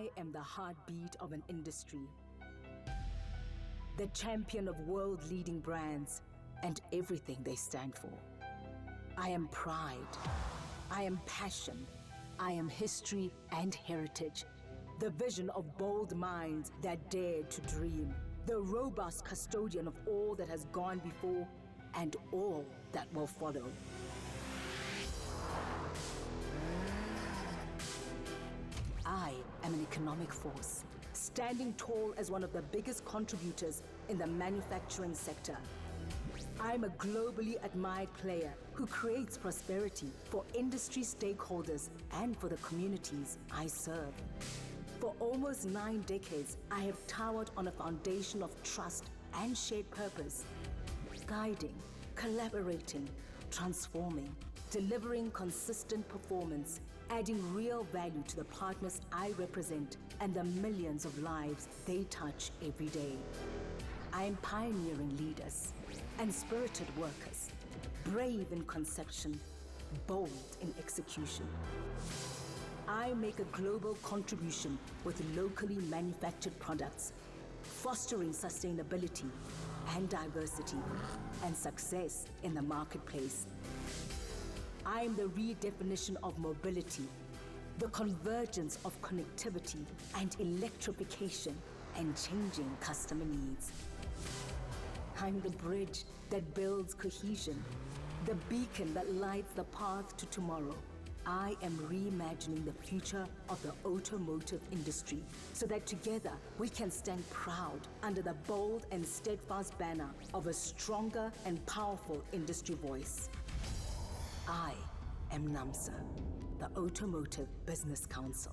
I am the heartbeat of an industry, the champion of world-leading brands and everything they stand for. I am pride, I am passion, I am history and heritage, the vision of bold minds that dared to dream, the robust custodian of all that has gone before and all that will follow. I am an economic force, standing tall as one of the biggest contributors in the manufacturing sector. I'm a globally admired player who creates prosperity for industry stakeholders and for the communities I serve. For almost 9 decades, I have towered on a foundation of trust and shared purpose, guiding, collaborating, transforming, delivering consistent performance, adding real value to the partners I represent and the millions of lives they touch every day. I am pioneering leaders and spirited workers, brave in conception, bold in execution. I make a global contribution with locally manufactured products, fostering sustainability and diversity and success in the marketplace. I am the redefinition of mobility, the convergence of connectivity and electrification and changing customer needs. I'm the bridge that builds cohesion, the beacon that lights the path to tomorrow. I am reimagining the future of the automotive industry so that together we can stand proud under the bold and steadfast banner of a stronger and powerful industry voice. I am naamsa, the Automotive Business Council.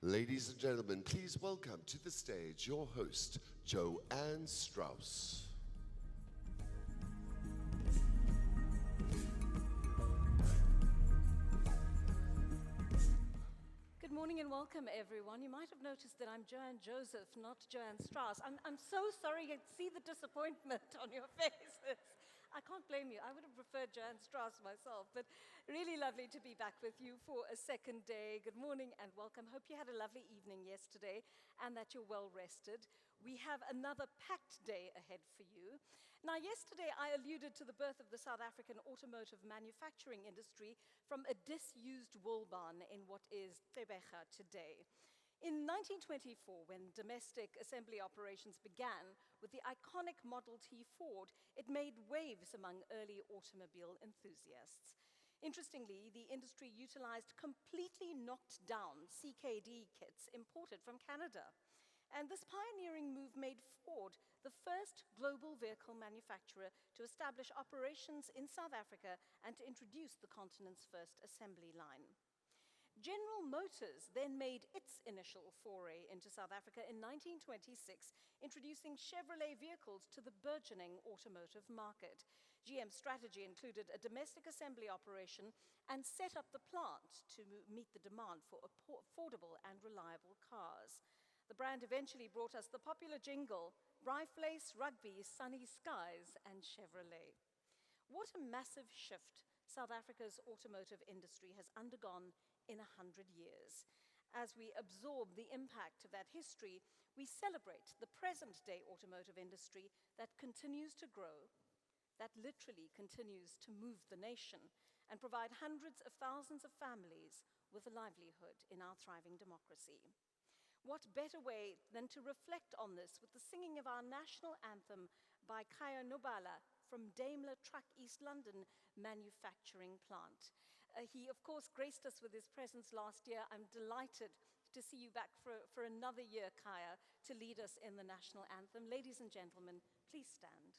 Ladies and gentlemen, please welcome to the stage your host, Joanne Strauss. Good morning and welcome, everyone. You might have noticed that I'm Joanne Joseph, not Joanne Strauss. I'm so sorry to see the disappointment on your faces. I can't blame you. I would have preferred Joanne Strauss myself, but really lovely to be back with you for a second day. Good morning and welcome. Hope you had a lovely evening yesterday and that you're well rested. We have another packed day ahead for you. Now, yesterday I alluded to the birth of the South African automotive manufacturing industry from a disused wool barn in what is Gqeberha today. In 1924, when domestic assembly operations began with the iconic Model T Ford, it made waves among early automobile enthusiasts. Interestingly, the industry utilized completely knocked down CKD kits imported from Canada. And this pioneering move made Ford the first global vehicle manufacturer to establish operations in South Africa and to introduce the continent's first assembly line. General Motors then made its initial foray into South Africa in 1926, introducing Chevrolet vehicles to the burgeoning automotive market. GM's strategy included a domestic assembly operation and set up the plant to meet the demand for affordable and reliable cars. The brand eventually brought us the popular jingle, Riflace, Rugby, Sunny Skies, and Chevrolet. What a massive shift South Africa's automotive industry has undergone in 100 years. As we absorb the impact of that history, we celebrate the present-day automotive industry that continues to grow, that literally continues to move the nation, and provide hundreds of thousands of families with a livelihood in our thriving democracy. What better way than to reflect on this with the singing of our national anthem by Khaya Nobala from Daimler Truck East London manufacturing plant. He, of course, graced us with his presence last year. I'm delighted to see you back for another year, Khaya, to lead us in the national anthem. Ladies and gentlemen, please stand.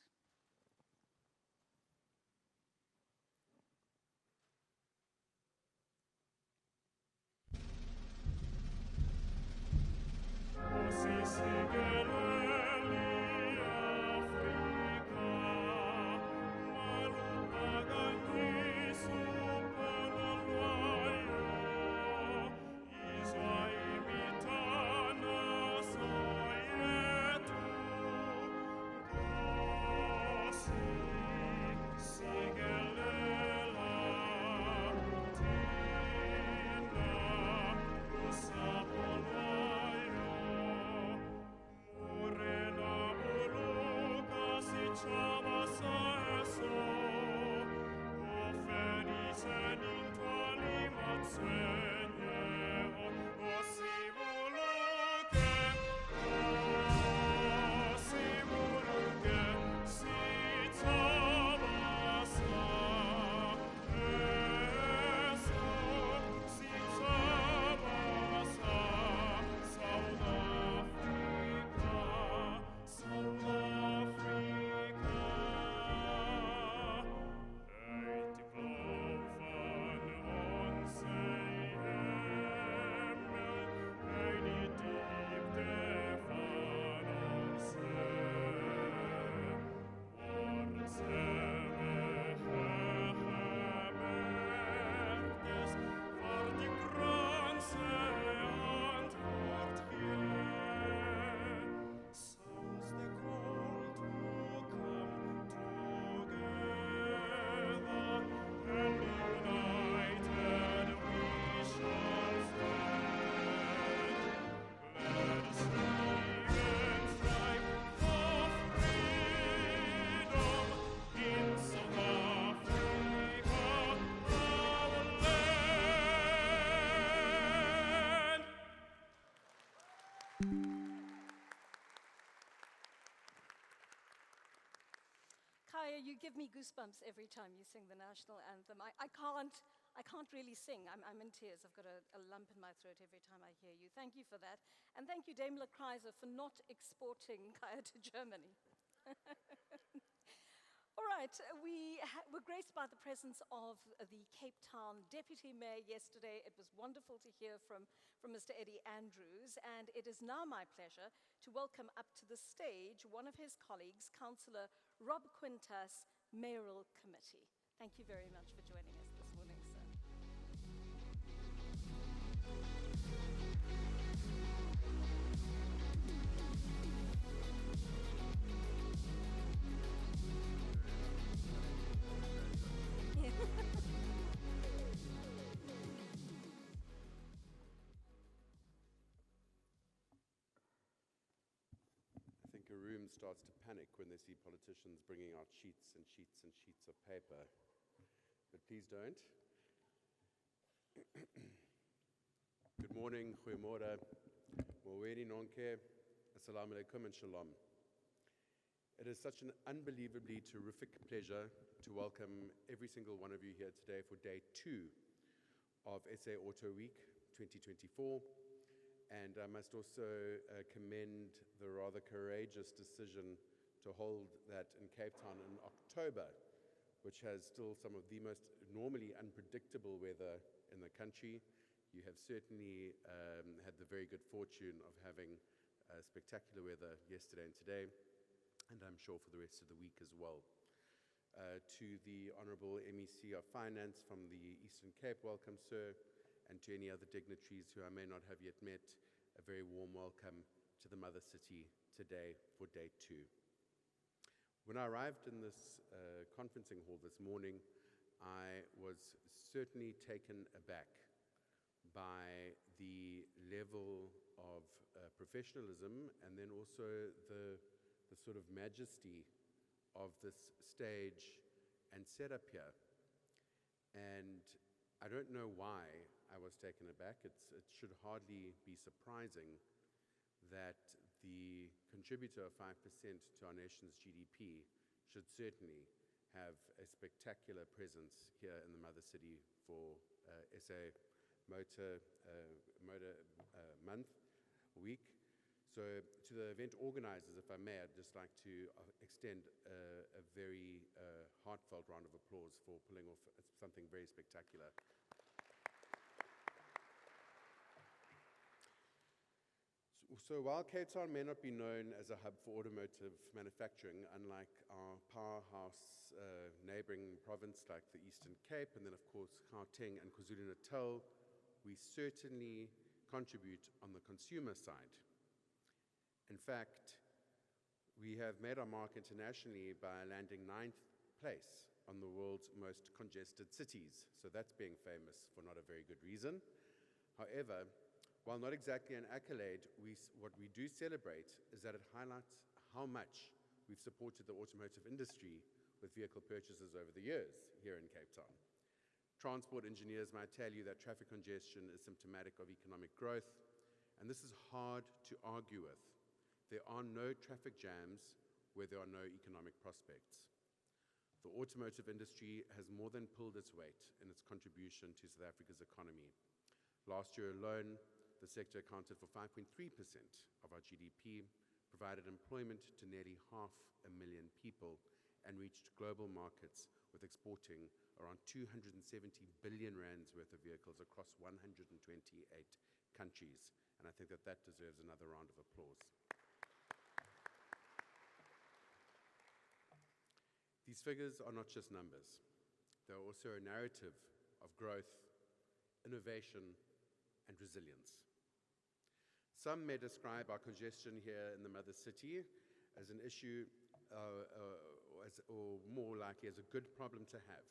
Kaya, you give me goosebumps every time you sing the national anthem. I can't really sing. I'm in tears. I've got a lump in my throat every time I hear you. Thank you for that. And thank you, Daimler Chrysler, for not exporting Kaya to Germany. All right, we were graced by the presence of the Cape Town Deputy Mayor yesterday. It was wonderful to hear from Mr. Eddie Andrews, and it is now my pleasure to welcome up to the stage one of his colleagues, Councillor Rob Quintas, Mayoral Committee. Thank you very much for joining us this morning, sir. I think a room starts to panic when they see politicians bringing out sheets and sheets and sheets of paper. But please don't. Good morning, goeiemorgen, maweli nonke, assalamu alaikum and shalom. It is such an unbelievably terrific pleasure to welcome every single one of you here today for day 2 of SA Auto Week 2024. And I must also commend the rather courageous decision to hold that in Cape Town in October, which has still some of the most normally unpredictable weather in the country. You have certainly had the very good fortune of having spectacular weather yesterday and today, and I'm sure for the rest of the week as well. To the Honourable MEC of Finance from the Eastern Cape, welcome, sir, and to any other dignitaries who I may not have yet met, a very warm welcome to the Mother City today for day 2. When I arrived in this conferencing hall this morning, I was certainly taken aback by the level of professionalism and then also the sort of majesty of this stage and setup here. And I don't know why I was taken aback. It should hardly be surprising that the contributor of 5% to our nation's GDP should certainly have a spectacular presence here in the Mother City for SA Motor Month, week. So to the event organizers, if I may, I'd just like to extend a very heartfelt round of applause for pulling off something very spectacular. So while Cape Town may not be known as a hub for automotive manufacturing, unlike our powerhouse neighboring province like the Eastern Cape, and then of course Gauteng and KwaZulu-Natal, we certainly contribute on the consumer side. In fact, we have made our mark internationally by landing 9th place on the world's most congested cities. So that's being famous for not a very good reason. However, while not exactly an accolade, what we do celebrate is that it highlights how much we've supported the automotive industry with vehicle purchases over the years here in Cape Town. Transport engineers might tell you that traffic congestion is symptomatic of economic growth, and this is hard to argue with. There are no traffic jams where there are no economic prospects. The automotive industry has more than pulled its weight in its contribution to South Africa's economy. Last year alone, the sector accounted for 5.3% of our GDP, provided employment to nearly 500,000 people, and reached global markets with exporting around 270 billion rands worth of vehicles across 128 countries. And I think that that deserves another round of applause. These figures are not just numbers. They're also a narrative of growth, innovation, and resilience. Some may describe our congestion here in the mother city as an issue or more likely as a good problem to have.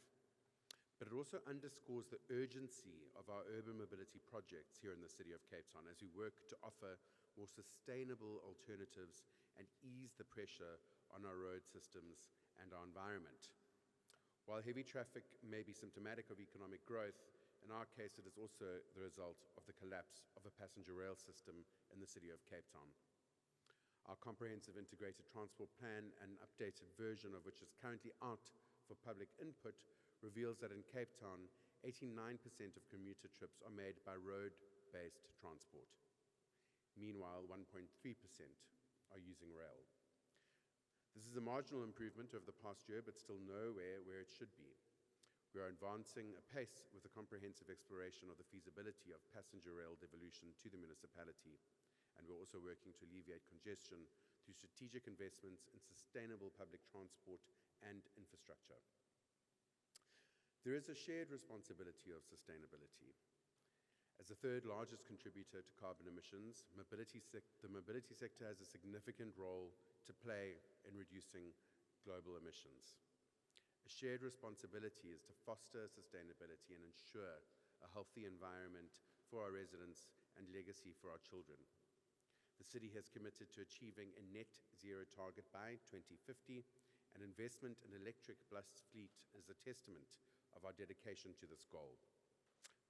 But it also underscores the urgency of our urban mobility projects here in the city of Cape Town as we work to offer more sustainable alternatives and ease the pressure on our road systems and our environment. While heavy traffic may be symptomatic of economic growth, in our case it is also the result of the collapse of a passenger rail system in the city of Cape Town. Our comprehensive integrated transport plan, an updated version of which is currently out for public input, reveals that in Cape Town, 89% of commuter trips are made by road-based transport. Meanwhile, 1.3% are using rail. This is a marginal improvement over the past year, but still nowhere where it should be. We are advancing apace with a comprehensive exploration of the feasibility of passenger rail devolution to the municipality, and we're also working to alleviate congestion through strategic investments in sustainable public transport and infrastructure. There is a shared responsibility of sustainability. As the third largest contributor to carbon emissions, the mobility sector has a significant role to play in reducing global emissions. A shared responsibility is to foster sustainability and ensure a healthy environment for our residents and legacy for our children. The city has committed to achieving a net zero target by 2050, and investment in electric bus fleet is a testament of our dedication to this goal.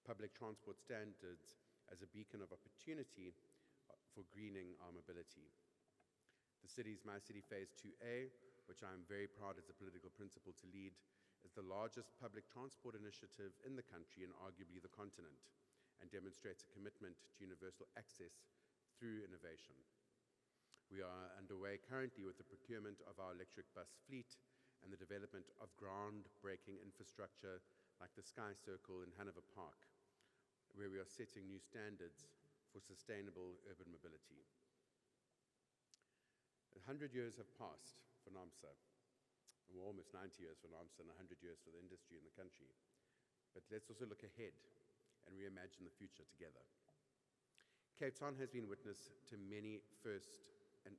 Public transport standards as a beacon of opportunity for greening our mobility. The city's My City Phase 2A, which I am very proud as a political principal to lead, is the largest public transport initiative in the country and arguably the continent, and demonstrates a commitment to universal access through innovation. We are underway currently with the procurement of our electric bus fleet and the development of groundbreaking infrastructure like the Sky Circle in Hanover Park, where we are setting new standards for sustainable urban mobility. 100 years have passed for naamsa, and we're almost 90 years for naamsa and 100 years for the industry in the country. But let's also look ahead and reimagine the future together. Cape Town has been witness to many firsts and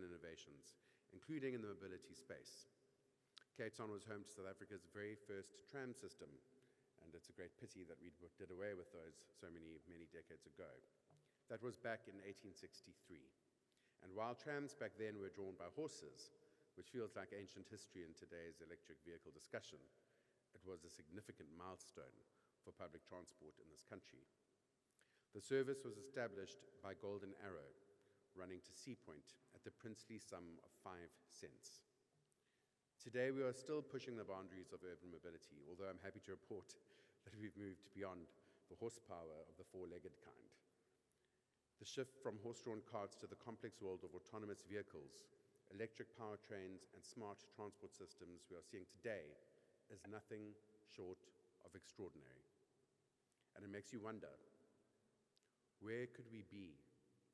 innovations, including in the mobility space. Cape Town was home to South Africa's very first tram system, and it's a great pity that we did away with those so many decades ago. That was back in 1863. And while trams back then were drawn by horses, which feels like ancient history in today's electric vehicle discussion, it was a significant milestone for public transport in this country. The service was established by Golden Arrow, running to Sea Point at the princely sum of 5 cents. Today, we are still pushing the boundaries of urban mobility, although I'm happy to report that we've moved beyond the horsepower of the four-legged kind. The shift from horse-drawn carts to the complex world of autonomous vehicles, electric powertrains, and smart transport systems we are seeing today is nothing short of extraordinary. And it makes you wonder, where could we be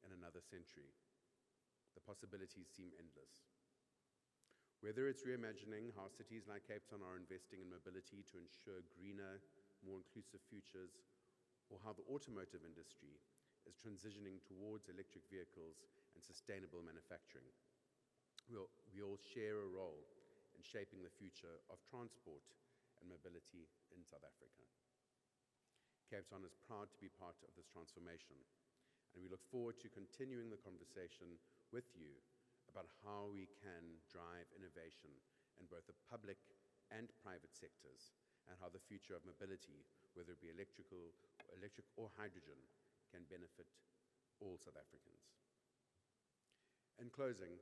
in another century? The possibilities seem endless. Whether it's reimagining how cities like Cape Town are investing in mobility to ensure greener, more inclusive futures, or how the automotive industry is transitioning towards electric vehicles and sustainable manufacturing, we all share a role in shaping the future of transport and mobility in South Africa. Cape Town is proud to be part of this transformation, and we look forward to continuing the conversation with you about how we can drive innovation in both the public and private sectors, and how the future of mobility, whether it be electric or hydrogen, can benefit all South Africans. In closing,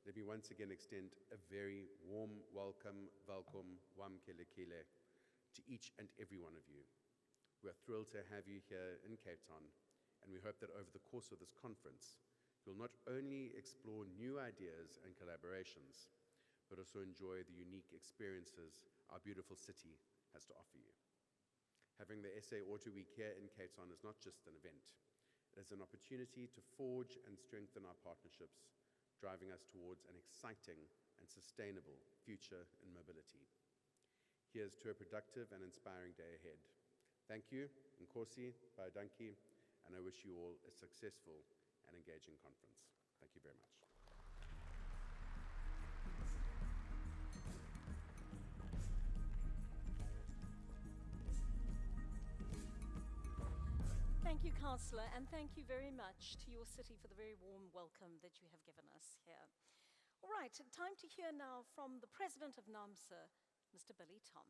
let me once again extend a very warm welcome wamkelekile, to each and every one of you. We are thrilled to have you here in Cape Town, and we hope that over the course of this conference, you'll not only explore new ideas and collaborations, but also enjoy the unique experiences our beautiful city has to offer you. Having the SA Auto Week here in Cape Town is not just an event. It is an opportunity to forge and strengthen our partnerships, driving us towards an exciting and sustainable future in mobility. Here's to a productive and inspiring day ahead. Thank you, Nkosi, Badanki, and I wish you all a successful and engaging conference. Thank you very much. Thank you, Councillor, and thank you very much to your city for the very warm welcome that you have given us here. All right, time to hear now from the President of naamsa, Mr. Billy Tom.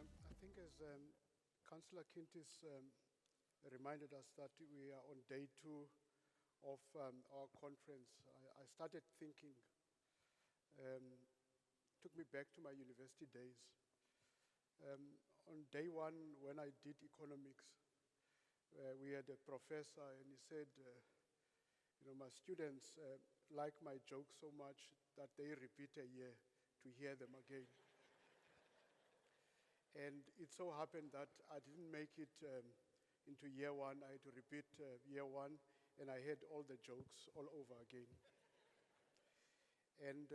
I think as Councillor Kintis reminded us that we are on day 2 of our conference, I started thinking, took me back to my university days. On day 1, when I did economics, we had a professor and he said, my students like my jokes so much that they repeat a year to hear them again. And it so happened that I didn't make it into year 1. I had to repeat year 1, and I had all the jokes all over again. And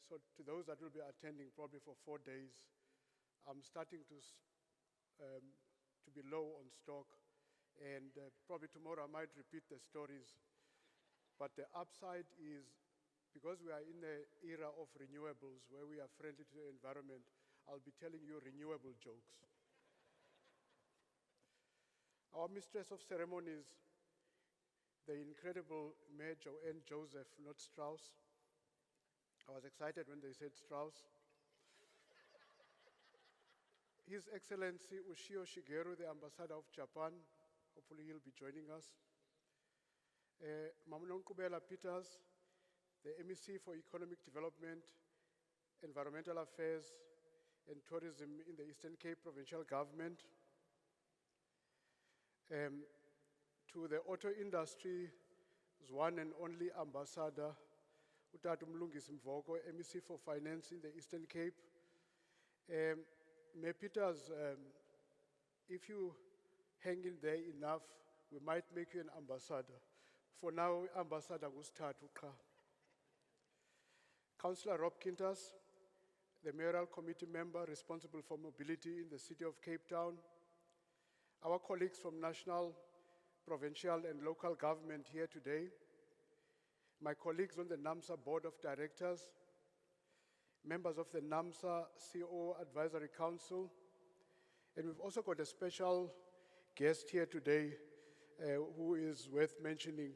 so to those that will be attending probably for 4 days, I'm starting to be low on stock, and probably tomorrow I might repeat the stories. But the upside is, because we are in the era of renewables, where we are friendly to the environment, I'll be telling you renewable jokes. Our mistress of ceremonies, the incredible Mayor Joanne Joseph, not Strauss. I was excited when they said Strauss. His Excellency Ushio Shigeru, the Ambassador of Japan, hopefully he'll be joining us. Mamunon Kubela Peters, the MEC for Economic Development, Environmental Affairs, and Tourism in the Eastern Cape Provincial Government. To the auto industry's one and only ambassador, Utatu Mlungisi Mvoko, MEC for Finance in the Eastern Cape. Mayor Peters, if you hang in there enough, we might make you an ambassador. For now, Ambassador Gustatu Ka. Councillor Rob Kintas, the mayoral committee member responsible for mobility in the city of Cape Town. Our colleagues from national, provincial, and local government here today. My colleagues on the naamsa Board of Directors. Members of the naamsa CO Advisory Council. And we've also got a special guest here today who is worth mentioning.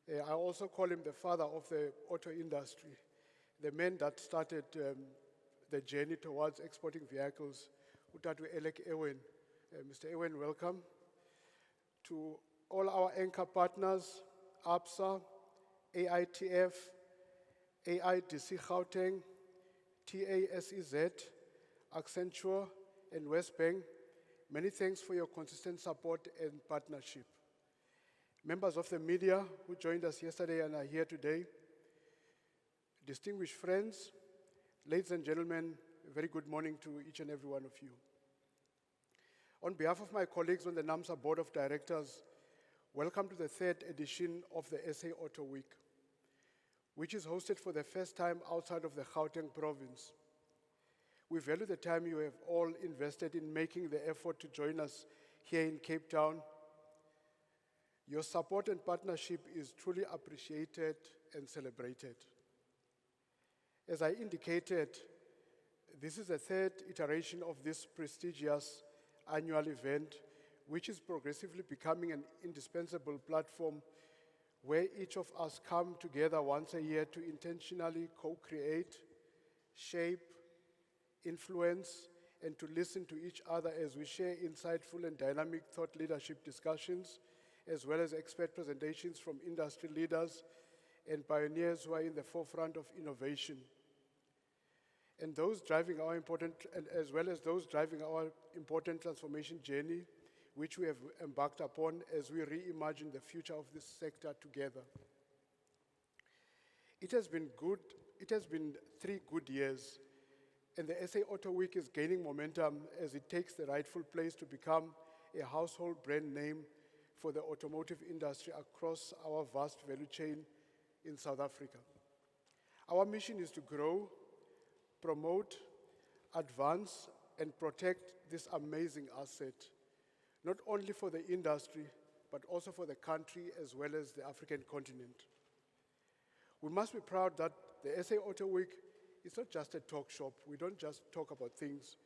I also call him the father of the auto industry, the man that started the journey towards exporting vehicles, Utatu Elek Ewen. Mr. Ewen, welcome. To all our anchor partners, ABSA, AITF, AIDC Gauteng, TASEZ, Accenture, and Westbank, many thanks for your consistent support and partnership. Members of the media who joined us yesterday and are here today, distinguished friends, ladies and gentlemen, a very good morning to each and every one of you. On behalf of my colleagues on the naamsa Board of Directors, welcome to the 3rd edition of the SA Auto Week, which is hosted for the first time outside of the Gauteng province. We value the time you have all invested in making the effort to join us here in Cape Town. Your support and partnership is truly appreciated and celebrated. As I indicated, this is the third iteration of this prestigious annual event, which is progressively becoming an indispensable platform where each of us come together once a year to intentionally co-create, shape, influence, and to listen to each other as we share insightful and dynamic thought leadership discussions, as well as expert presentations from industry leaders and pioneers who are in the forefront of innovation. And those driving our as well as those driving our important transformation journey, which we have embarked upon as we reimagine the future of this sector together. It has been 3 good years, and the SA Auto Week is gaining momentum as it takes the rightful place to become a household brand name for the automotive industry across our vast value chain in South Africa. Our mission is to grow, promote, advance, and protect this amazing asset, not only for the industry, but also for the country as well as the African continent. We must be proud that the SA Auto Week is not just a talk shop. We don't just talk about things.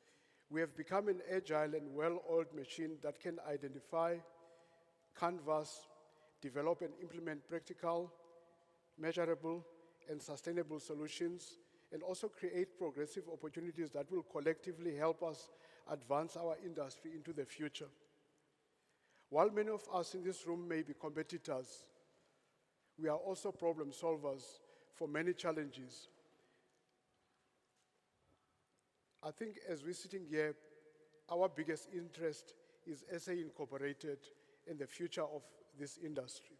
We have become an agile and well-oiled machine that can identify, canvass, develop and implement practical, measurable, and sustainable solutions, and also create progressive opportunities that will collectively help us advance our industry into the future. While many of us in this room may be competitors, we are also problem solvers for many challenges. I think as we're sitting here, our biggest interest is SA Incorporated and the future of this industry.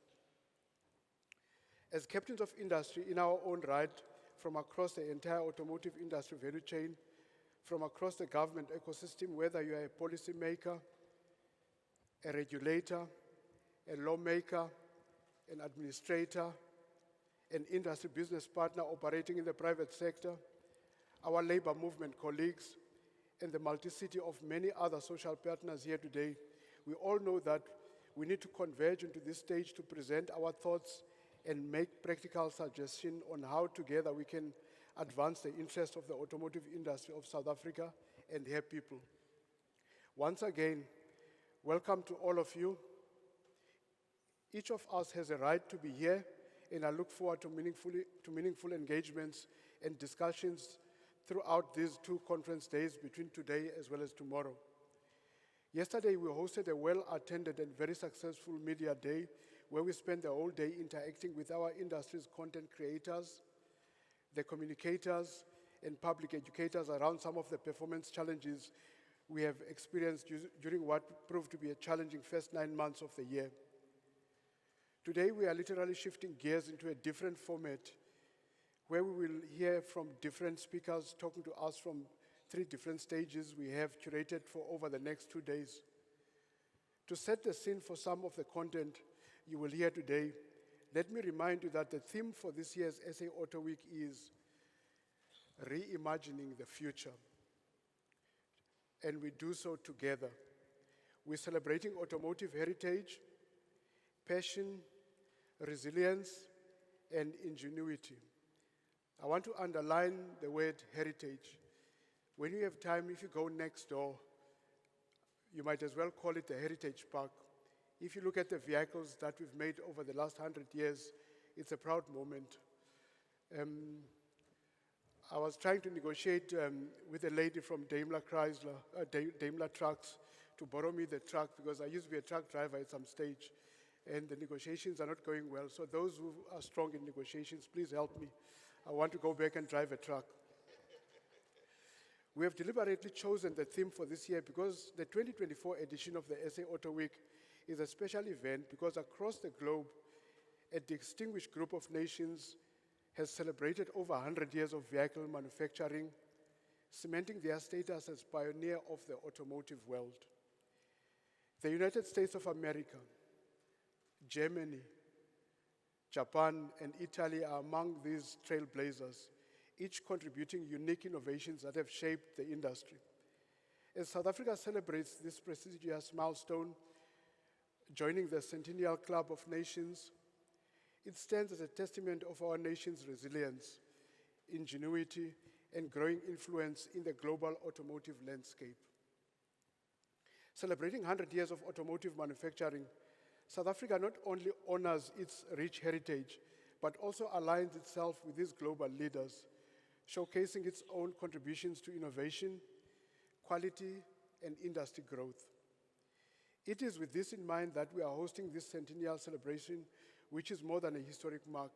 As captains of industry in our own right, from across the entire automotive industry value chain, from across the government ecosystem, whether you are a policymaker, a regulator, a lawmaker, an administrator, an industry business partner operating in the private sector, our labor movement colleagues, and the multiplicity of many other social partners here today, we all know that we need to converge into this stage to present our thoughts and make practical suggestions on how together we can advance the interests of the automotive industry of South Africa and her people. Once again, welcome to all of you. Each of us has a right to be here, and I look forward to meaningful engagements and discussions throughout these 2 conference days between today as well as tomorrow. Yesterday, we hosted a well-attended and very successful media day where we spent the whole day interacting with our industry's content creators, the communicators, and public educators around some of the performance challenges we have experienced during what proved to be a challenging first 9 months of the year. Today, we are literally shifting gears into a different format where we will hear from different speakers talking to us from 3 different stages we have curated for over the next 2 days. To set the scene for some of the content you will hear today, let me remind you that the theme for this year's SA Auto Week is reimagining the future. And we do so together. We're celebrating automotive heritage, passion, resilience, and ingenuity. I want to underline the word heritage. When you have time, if you go next door, you might as well call it the Heritage Park. If you look at the vehicles that we've made over the last 100 years, it's a proud moment. I was trying to negotiate with a lady from Daimler Trucks to borrow me the truck because I used to be a truck driver at some stage, and the negotiations are not going well. So those who are strong in negotiations, please help me. I want to go back and drive a truck. We have deliberately chosen the theme for this year because the 2024 edition of the SA Auto Week is a special event because across the globe, a distinguished group of nations has celebrated over 100 years of vehicle manufacturing, cementing their status as pioneer of the automotive world. The United States of America, Germany, Japan, and Italy are among these trailblazers, each contributing unique innovations that have shaped the industry. As South Africa celebrates this prestigious milestone, joining the Centennial Club of Nations, it stands as a testament of our nation's resilience, ingenuity, and growing influence in the global automotive landscape. Celebrating 100 years of automotive manufacturing, South Africa not only honors its rich heritage, but also aligns itself with these global leaders, showcasing its own contributions to innovation, quality, and industry growth. It is with this in mind that we are hosting this centennial celebration, which is more than a historic mark,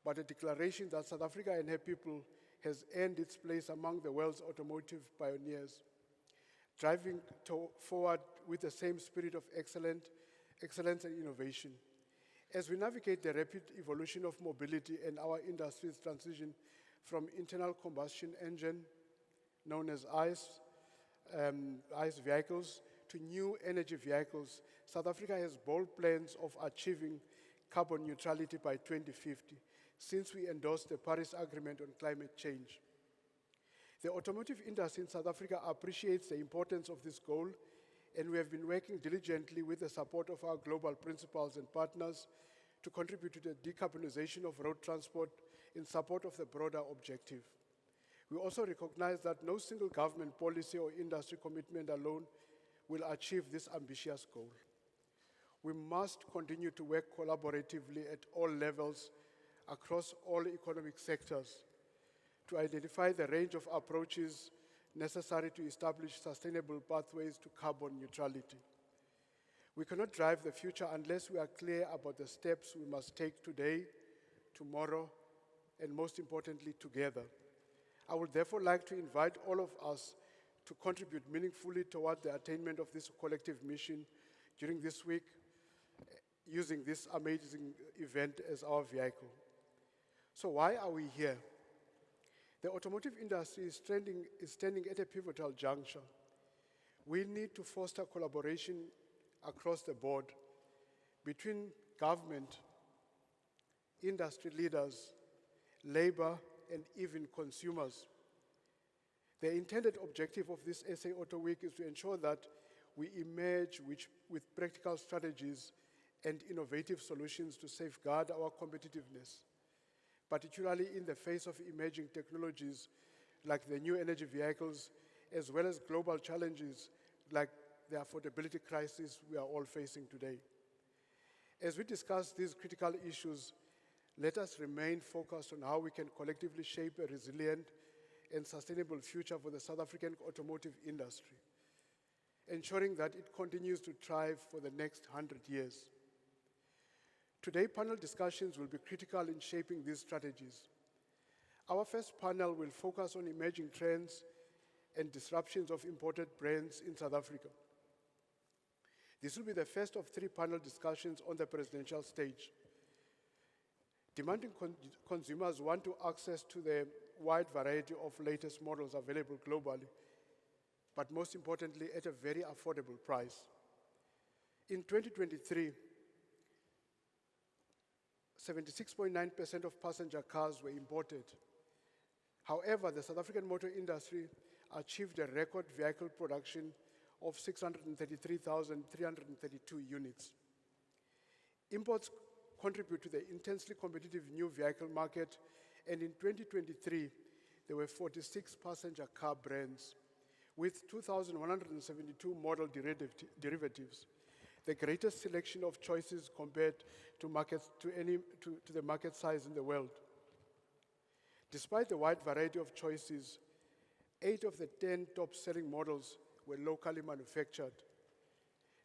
but a declaration that South Africa and her people has earned its place among the world's automotive pioneers, driving forward with the same spirit of excellence and innovation. As we navigate the rapid evolution of mobility and our industry's transition from internal combustion engine, known as ICE vehicles, to new energy vehicles, South Africa has bold plans of achieving carbon neutrality by 2050, since we endorsed the Paris Agreement on climate change. The automotive industry in South Africa appreciates the importance of this goal, and we have been working diligently with the support of our global principals and partners to contribute to the decarbonization of road transport in support of the broader objective. We also recognize that no single government policy or industry commitment alone will achieve this ambitious goal. We must continue to work collaboratively at all levels across all economic sectors to identify the range of approaches necessary to establish sustainable pathways to carbon neutrality. We cannot drive the future unless we are clear about the steps we must take today, tomorrow, and most importantly, together. I would therefore like to invite all of us to contribute meaningfully toward the attainment of this collective mission during this week, using this amazing event as our vehicle. So why are we here? The automotive industry is standing at a pivotal juncture. We need to foster collaboration across the board between government, industry leaders, labor, and even consumers. The intended objective of this SA Auto Week is to ensure that we emerge with practical strategies and innovative solutions to safeguard our competitiveness, particularly in the face of emerging technologies like the new energy vehicles, as well as global challenges like the affordability crisis we are all facing today. As we discuss these critical issues, let us remain focused on how we can collectively shape a resilient and sustainable future for the South African automotive industry, ensuring that it continues to thrive for the next 100 years. Today, panel discussions will be critical in shaping these strategies. Our first panel will focus on emerging trends and disruptions of imported brands in South Africa. This will be the first of 3 panel discussions on the presidential stage. Demanding consumers want to access to the wide variety of latest models available globally, but most importantly, at a very affordable price. In 2023, 76.9% of passenger cars were imported. However, the South African motor industry achieved a record vehicle production of 633,332 units. Imports contribute to the intensely competitive new vehicle market, and in 2023, there were 46 passenger car brands with 2,172 model derivatives, the greatest selection of choices compared to the market size in the world. Despite the wide variety of choices, 8 of the 10 top-selling models were locally manufactured.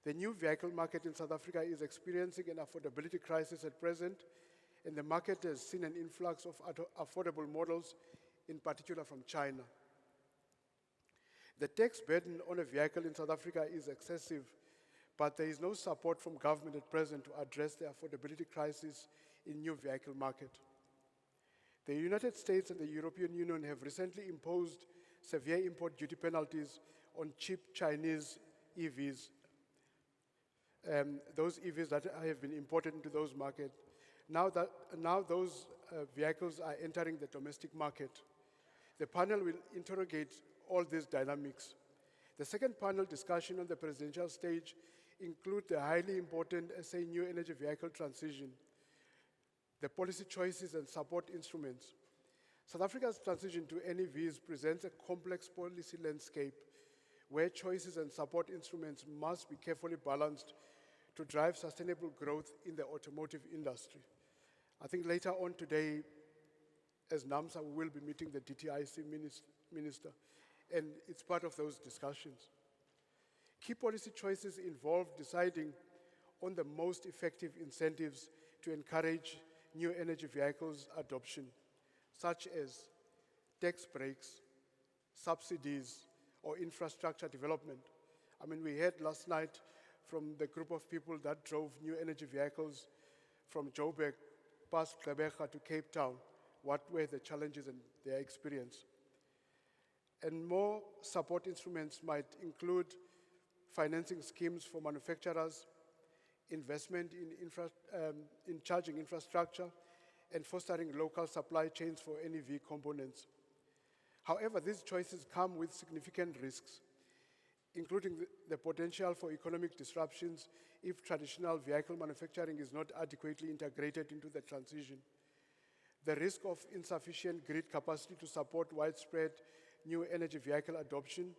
The new vehicle market in South Africa is experiencing an affordability crisis at present, and the market has seen an influx of affordable models, in particular from China. The tax burden on a vehicle in South Africa is excessive, but there is no support from government at present to address the affordability crisis in new vehicle market. The United States and the European Union have recently imposed severe import duty penalties on cheap Chinese EVs, those EVs that have been imported into those markets. Now those vehicles are entering the domestic market. The panel will interrogate all these dynamics, The second panel discussion on the presidential stage include the highly important SA New Energy Vehicle Transition, the policy choices and support instruments. South Africa's transition to NEVs presents a complex policy landscape where choices and support instruments must be carefully balanced to drive sustainable growth in the automotive industry. I think later on today, as naamsa, we will be meeting the DTIC minister, and it's part of those discussions. Key policy choices involve deciding on the most effective incentives to encourage new energy vehicles adoption, such as tax breaks, subsidies, or infrastructure development. I mean, we heard last night from the group of people that drove new energy vehicles from Joburg past Gqeberha to Cape Town, what were the challenges and their experience. And more support instruments might include financing schemes for manufacturers, investment in charging infrastructure, and fostering local supply chains for NEV components. However, these choices come with significant risks, including the potential for economic disruptions if traditional vehicle manufacturing is not adequately integrated into the transition, the risk of insufficient grid capacity to support widespread new energy vehicle adoption,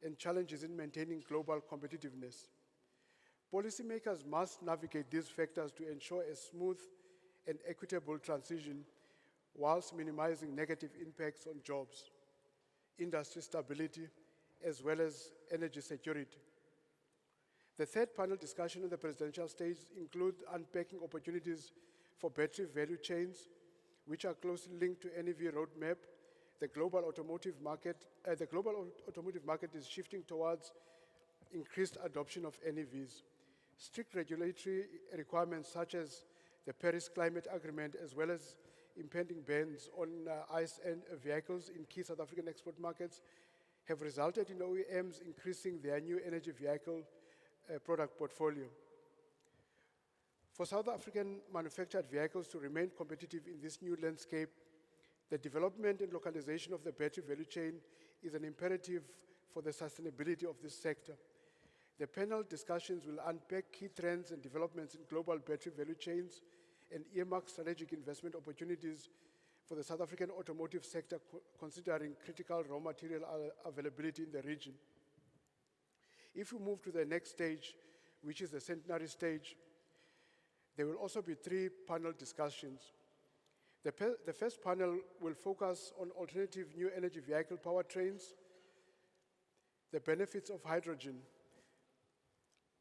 and challenges in maintaining global competitiveness. Policymakers must navigate these factors to ensure a smooth and equitable transition whilst minimizing negative impacts on jobs, industry stability, as well as energy security. The third panel discussion on the presidential stage include unpacking opportunities for battery value chains, which are closely linked to NEV roadmap. The global automotive market is shifting towards increased adoption of NEVs. Strict regulatory requirements such as the Paris Climate Agreement, as well as impending bans on ICE and vehicles in key South African export markets, have resulted in OEMs increasing their new energy vehicle product portfolio. For South African manufactured vehicles to remain competitive in this new landscape, the development and localization of the battery value chain is an imperative for the sustainability of this sector. The panel discussions will unpack key trends and developments in global battery value chains and earmark strategic investment opportunities for the South African automotive sector, considering critical raw material availability in the region. If we move to the next stage, which is the centenary stage, there will also be 3 panel discussions. The first panel will focus on alternative new energy vehicle powertrains, the benefits of hydrogen.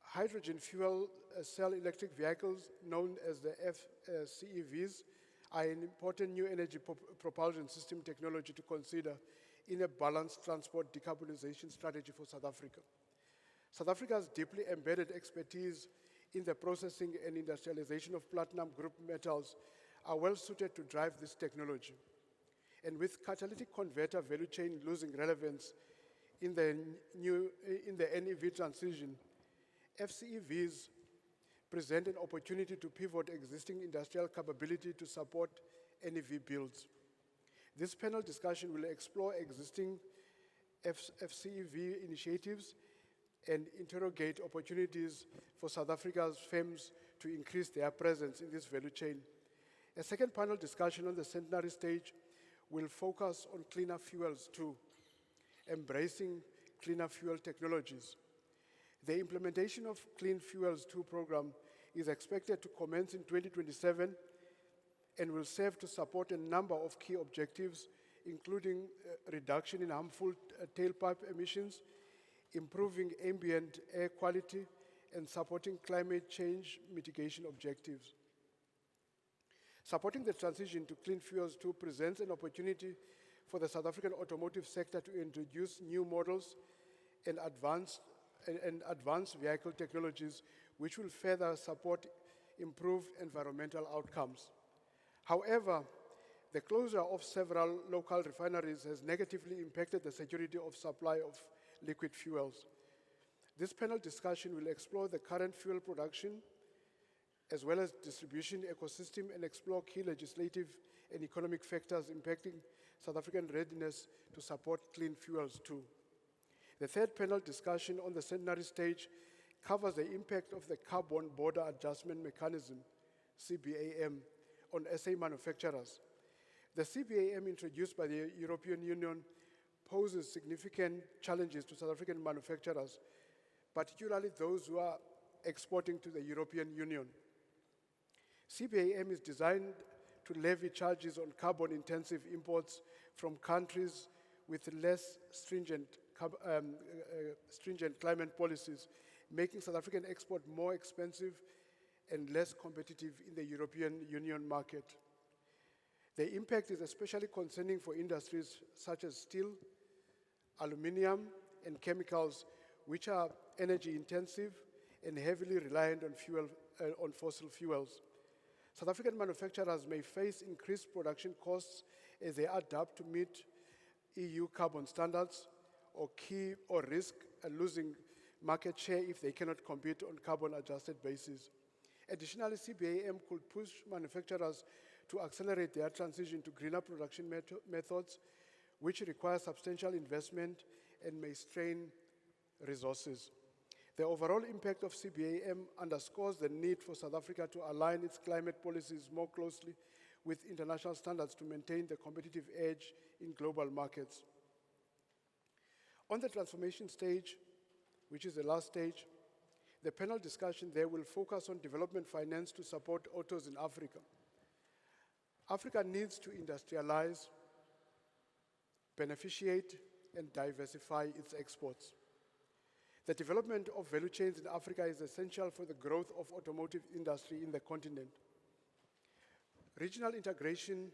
Hydrogen fuel cell electric vehicles, known as the FCEVs, are an important new energy propulsion system technology to consider in a balanced transport decarbonization strategy for South Africa. South Africa's deeply embedded expertise in the processing and industrialization of platinum group metals are well suited to drive this technology. And with catalytic converter value chain losing relevance in the NEV transition, FCEVs present an opportunity to pivot existing industrial capability to support NEV builds. This panel discussion will explore existing FCEV initiatives and interrogate opportunities for South Africa's firms to increase their presence in this value chain. A second panel discussion on the centenary stage will focus on cleaner fuels too, embracing cleaner fuel technologies. The implementation of Clean Fuels 2 program is expected to commence in 2027 and will serve to support a number of key objectives, including reduction in harmful tailpipe emissions, improving ambient air quality, and supporting climate change mitigation objectives. Supporting the transition to Clean Fuels 2 presents an opportunity for the South African automotive sector to introduce new models and advanced vehicle technologies which will further support improved environmental outcomes. However, the closure of several local refineries has negatively impacted the security of supply of liquid fuels. This panel discussion will explore the current fuel production as well as distribution ecosystem and explore key legislative and economic factors impacting South African readiness to support Clean Fuels too. The third panel discussion on the centenary stage covers the impact of the Carbon Border Adjustment Mechanism, CBAM, on SA manufacturers. The CBAM introduced by the European Union poses significant challenges to South African manufacturers, particularly those who are exporting to the European Union. CBAM is designed to levy charges on carbon-intensive imports from countries with less stringent climate policies, making South African export more expensive and less competitive in the European Union market. The impact is especially concerning for industries such as steel, aluminium, and chemicals, which are energy intensive and heavily reliant on fossil fuels. South African manufacturers may face increased production costs as they adapt to meet EU carbon standards, or risk losing market share if they cannot compete on carbon-adjusted basis. Additionally, CBAM could push manufacturers to accelerate their transition to greener production methods, which require substantial investment and may strain resources. The overall impact of CBAM underscores the need for South Africa to align its climate policies more closely with international standards to maintain the competitive edge in global markets. On the transformation stage, which is the last stage, the panel discussion there will focus on development finance to support autos in Africa. Africa needs to industrialize, beneficiate, and diversify its exports. The development of value chains in Africa is essential for the growth of automotive industry in the continent. Regional integration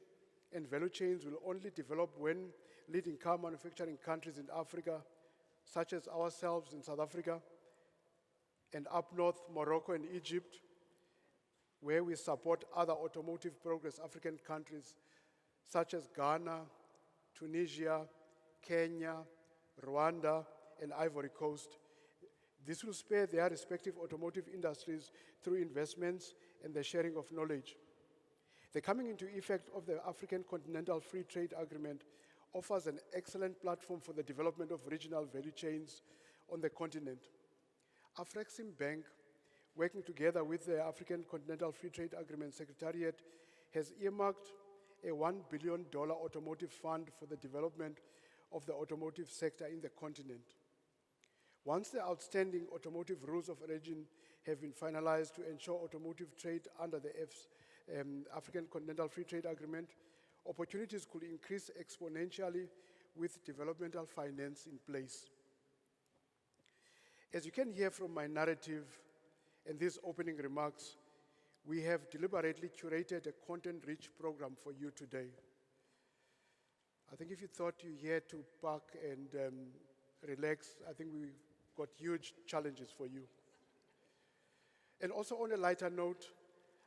and value chains will only develop when leading car manufacturing countries in Africa, such as ourselves in South Africa, and up north, Morocco and Egypt, where we support other automotive progress African countries, such as Ghana, Tunisia, Kenya, Rwanda, and Ivory Coast. This will spur their respective automotive industries through investments and the sharing of knowledge. The coming into effect of the African Continental Free Trade Agreement offers an excellent platform for the development of regional value chains on the continent. Afrexim Bank, working together with the African Continental Free Trade Agreement Secretariat, has earmarked a $1 billion automotive fund for the development of the automotive sector in the continent. Once the outstanding automotive rules of origin have been finalized to ensure automotive trade under the African Continental Free Trade Agreement, opportunities could increase exponentially with developmental finance in place. As you can hear from my narrative and these opening remarks, we have deliberately curated a content-rich program for you today. I think if you thought you here to park and relax, I think we've got huge challenges for you. And also on a lighter note,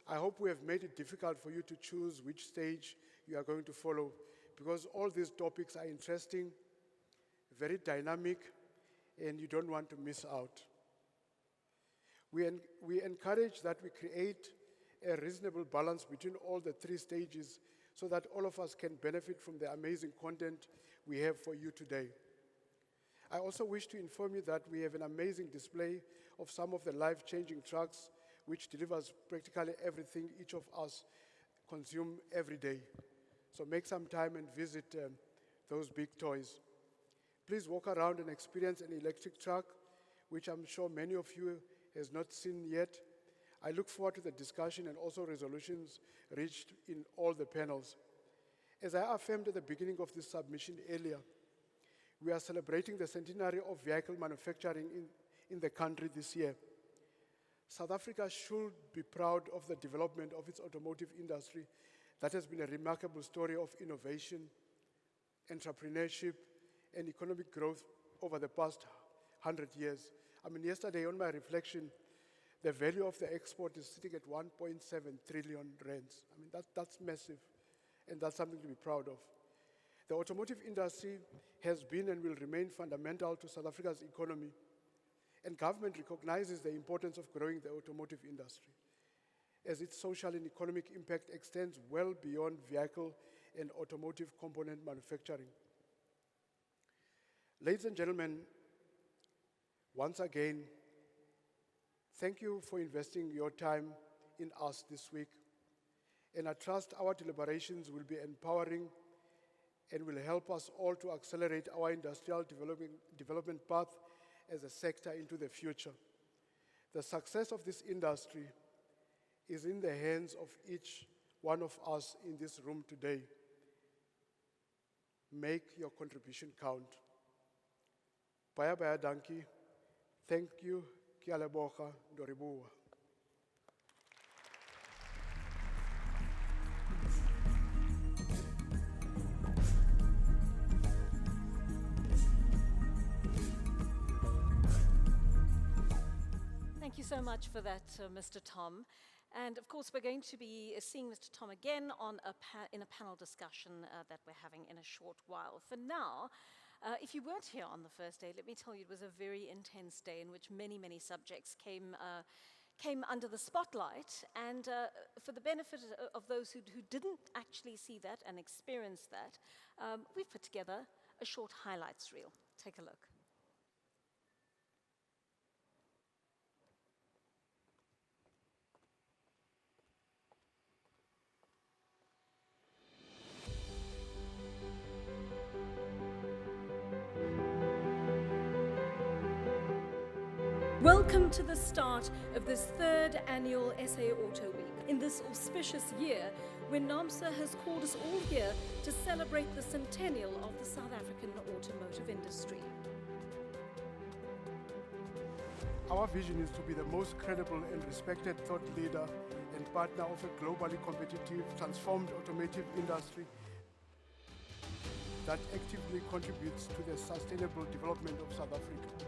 I hope we have made it difficult for you to choose which stage you are going to follow, because all these topics are interesting, very dynamic, and you don't want to miss out. We encourage that we create a reasonable balance between all the three stages so that all of us can benefit from the amazing content we have for you today. I also wish to inform you that we have an amazing display of some of the life-changing trucks which delivers practically everything each of us consume every day. So make some time and visit those big toys. Please walk around and experience an electric truck, which I'm sure many of you has not seen yet. I look forward to the discussion and also resolutions reached in all the panels. As I affirmed at the beginning of this submission earlier, we are celebrating the centenary of vehicle manufacturing in the country this year. South Africa should be proud of the development of its automotive industry that has been a remarkable story of innovation, entrepreneurship, and economic growth over the past 100 years. I mean, yesterday on my reflection, the value of the export is sitting at 1.7 trillion rands. I mean, that's massive, and that's something to be proud of. The automotive industry has been and will remain fundamental to South Africa's economy, and government recognizes the importance of growing the automotive industry, as its social and economic impact extends well beyond vehicle and automotive component manufacturing. Ladies and gentlemen, Once again, thank you for investing your time in us this week, and I trust our deliberations will be empowering and will help us all to accelerate our industrial development path as a sector into the future. The success of this industry is in the hands of each one of us in this room today. Make your contribution count. Baya baya dankie. Thank you. Ki a leboga, Ndoriboa. Thank you so much for that, Mr. Tom. And of course, we're going to be seeing Mr. Tom again on in a panel discussion that we're having in a short while. For now, if you weren't here on the first day, let me tell you it was a very intense day in which many, many subjects came under the spotlight. And for the benefit of those who didn't actually see that and experience that, we've put together a short highlights reel. Take a look. Welcome to the start of this third annual SA Auto Week. In this auspicious year, when naamsa has called us all here to celebrate the centennial of the South African automotive industry. Our vision is to be the most credible and respected thought leader and partner of a globally competitive, transformed automotive industry that actively contributes to the sustainable development of South Africa.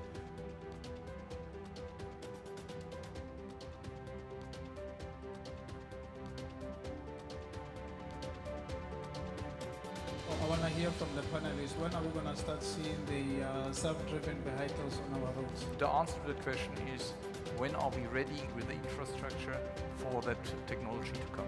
I want to hear from the panelists, when are we going to start seeing the self-driven vehicles on our roads? The answer to that question is, when are we ready with the infrastructure for that technology to come?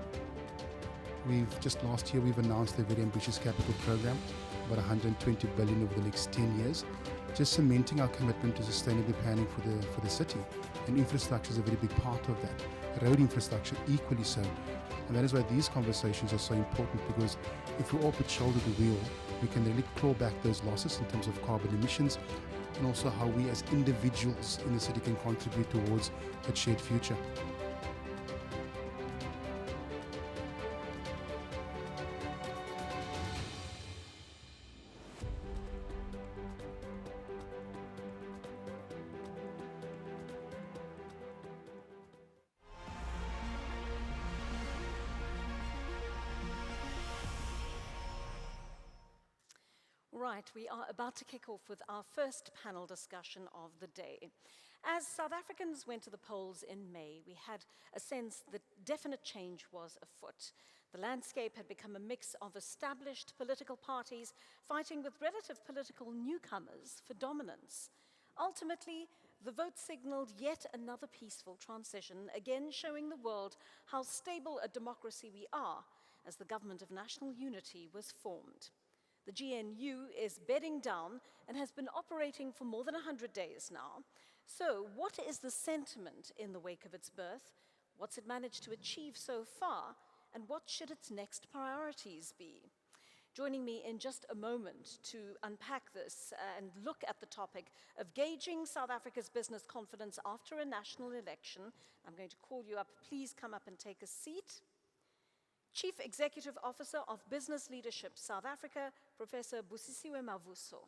Just last year, we've announced a very ambitious capital program, about 120 billion over the next 10 years, just cementing our commitment to sustainable planning for the city. And infrastructure is a very big part of that. Road infrastructure equally so. And that is why these conversations are so important, because if we all put shoulder to wheel, we can really claw back those losses in terms of carbon emissions, and also how we as individuals in the city can contribute towards that shared future. Right, we are about to kick off with our first panel discussion of the day. As South Africans went to the polls in May, we had a sense that definite change was afoot. The landscape had become a mix of established political parties fighting with relative political newcomers for dominance. Ultimately, the vote signaled yet another peaceful transition, again showing the world how stable a democracy we are, as the government of national unity was formed. The GNU is bedding down and has been operating for more than 100 days now. So what is the sentiment in the wake of its birth? What's it managed to achieve so far? And what should its next priorities be? Joining me in just a moment to unpack this and look at the topic of gauging South Africa's business confidence after a national election, I'm going to call you up. Please come up and take a seat. Chief Executive Officer of Business Leadership South Africa, Professor Busisiwe Mavuso.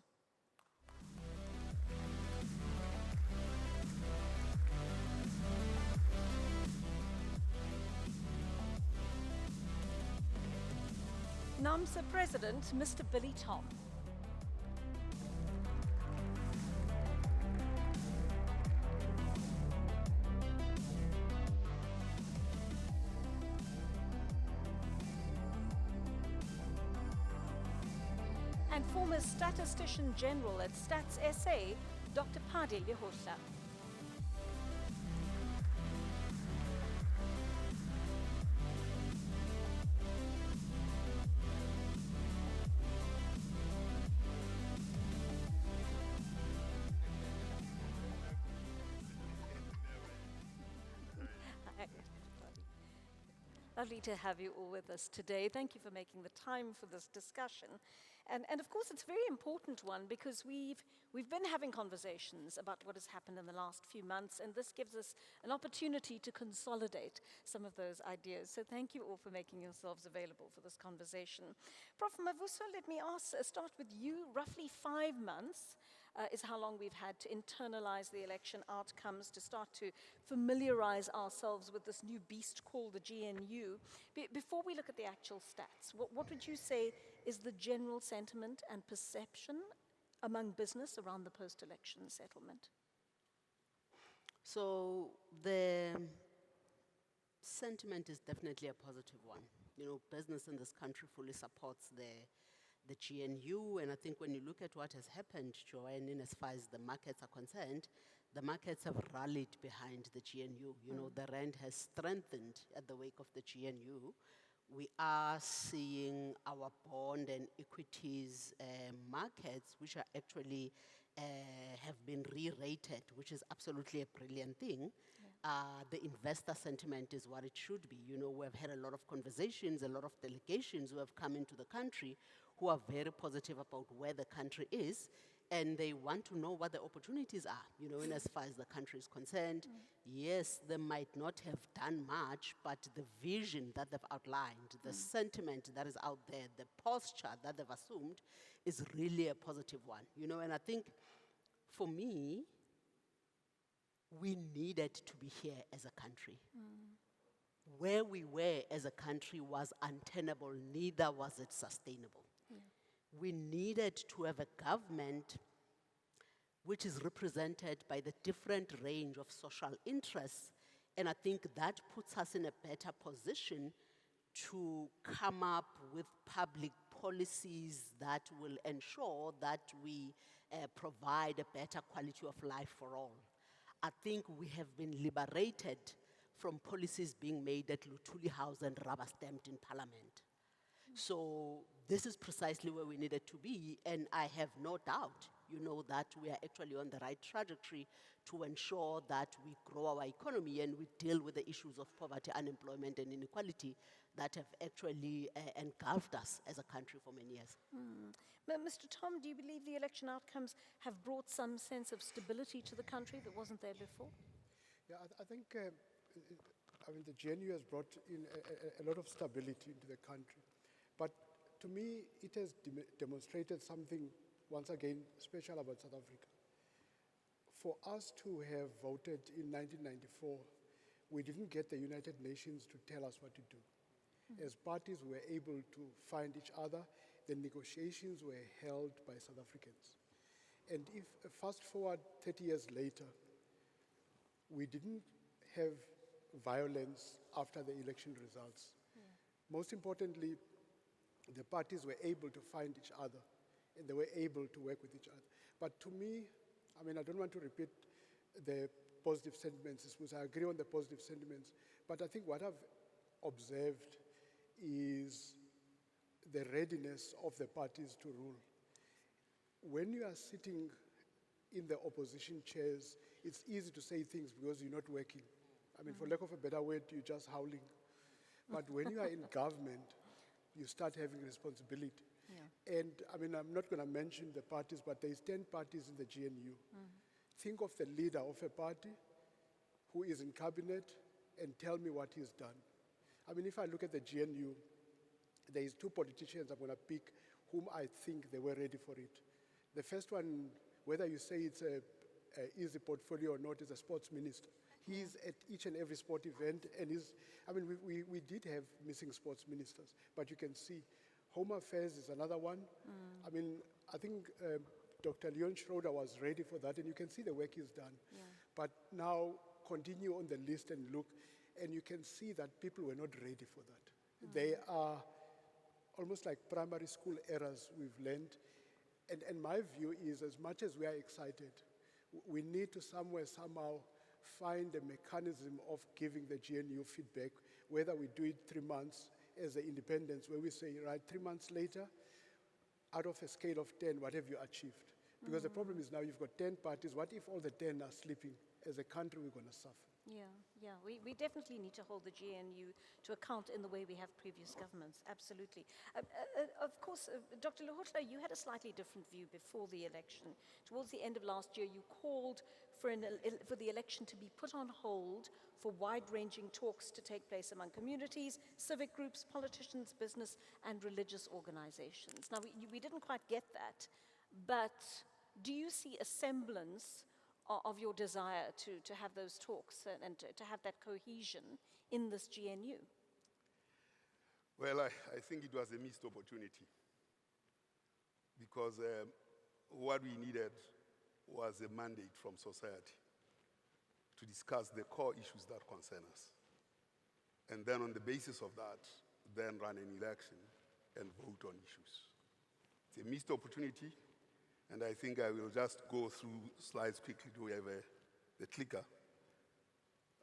NAMSA President, Mr. Billy Tom. And former Statistician General at Stats SA, Dr. Padi Lehohla. Lovely to have you all with us today. Thank you for making the time for this discussion. And of course, it's a very important one because we've been having conversations about what has happened in the last few months, and this gives us an opportunity to consolidate some of those ideas. So thank you all for making yourselves available for this conversation. Prof. Mavuso, let me start with you. Roughly 5 months is how long we've had to internalize the election outcomes, to start to familiarize ourselves with this new beast called the GNU. Before we look at the actual stats, what would you say is the general sentiment and perception among business around the post-election settlement? So the sentiment is definitely a positive one. You know, business in this country fully supports the GNU, and I think when you look at what has happened, Joanne, in as far as the markets are concerned, the markets have rallied behind the GNU. You know, the rand has strengthened at the wake of the GNU. We are seeing our bond and equities markets, which are actually have been re-rated, which is absolutely a brilliant thing. The investor sentiment is what it should be. You know, we've had a lot of conversations, a lot of delegations who have come into the country who are very positive about where the country is, and they want to know what the opportunities are, you know, in as far as the country is concerned. Yes, they might not have done much, but the vision that they've outlined, the sentiment that is out there, the posture that they've assumed is really a positive one, you know, and I think for me, we needed to be here as a country. Where we were as a country was untenable, neither was it sustainable. We needed to have a government which is represented by the different range of social interests, and I think that puts us in a better position to come up with public policies that will ensure that we provide a better quality of life for all. I think we have been liberated from policies being made at Luthuli House and rubber-stamped in Parliament. So this is precisely where we needed to be, and I have no doubt, you know, that we are actually on the right trajectory to ensure that we grow our economy and we deal with the issues of poverty, unemployment, and inequality that have actually engulfed us as a country for many years. Mr. Tom, do you believe the election outcomes have brought some sense of stability to the country that wasn't there before? Yeah, I think, I mean, the GNU has brought in a lot of stability into the country. But to me, it has demonstrated something, once again, special about South Africa. For us to have voted in 1994, we didn't get the United Nations to tell us what to do. As parties, we were able to find each other. The negotiations were held by South Africans. And if, fast forward 30 years later, we didn't have violence after the election results. Most importantly, the parties were able to find each other, and they were able to work with each other. But to me, I mean, I don't want to repeat the positive sentiments, I agree on the positive sentiments, but I think what I've observed is the readiness of the parties to rule. When you are sitting in the opposition chairs, it's easy to say things because you're not working. I mean, for lack of a better word, you're just howling. But when you are in government, you start having responsibility. And I mean, I'm not going to mention the parties, but there's 10 parties in the GNU. Think of the leader of a party who is in cabinet and tell me what he's done. I mean, if I look at the GNU, there is 2 politicians I'm going to pick whom I think they were ready for it. The first one, whether you say it's a easy portfolio or not, is a sports minister. He's at each and every sport event, and I mean, we did have missing sports ministers, but you can see Home Affairs is another one. I mean, I think Dr. Leon Schroeder was ready for that, and you can see the work he's done. But now continue on the list and look, and you can see that people were not ready for that. They are almost like primary school errors we've learned. And my view is, as much as we are excited, we need to somehow find a mechanism of giving the GNU feedback, whether we do it 3 months as the independence, where we say, right, 3 months later, out of a scale of 10, what have you achieved? Because the problem is now you've got 10 parties. What if all the 10 are sleeping? As a country, we're going to suffer. Yeah. We definitely need to hold the GNU to account in the way we have previous governments, absolutely. Of course, Dr. Lehotla, you had a slightly different view before the election. Towards the end of last year, you called for the election to be put on hold for wide-ranging talks to take place among communities, civic groups, politicians, business, and religious organizations. Now, we didn't quite get that, but do you see a semblance of your desire to have those talks and to have that cohesion in this GNU? Well, I think it was a missed opportunity because what we needed was a mandate from society to discuss the core issues that concern us. And then on the basis of that, then run an election and vote on issues. It's a missed opportunity, and I think I will just go through slides quickly. Do we have the clicker?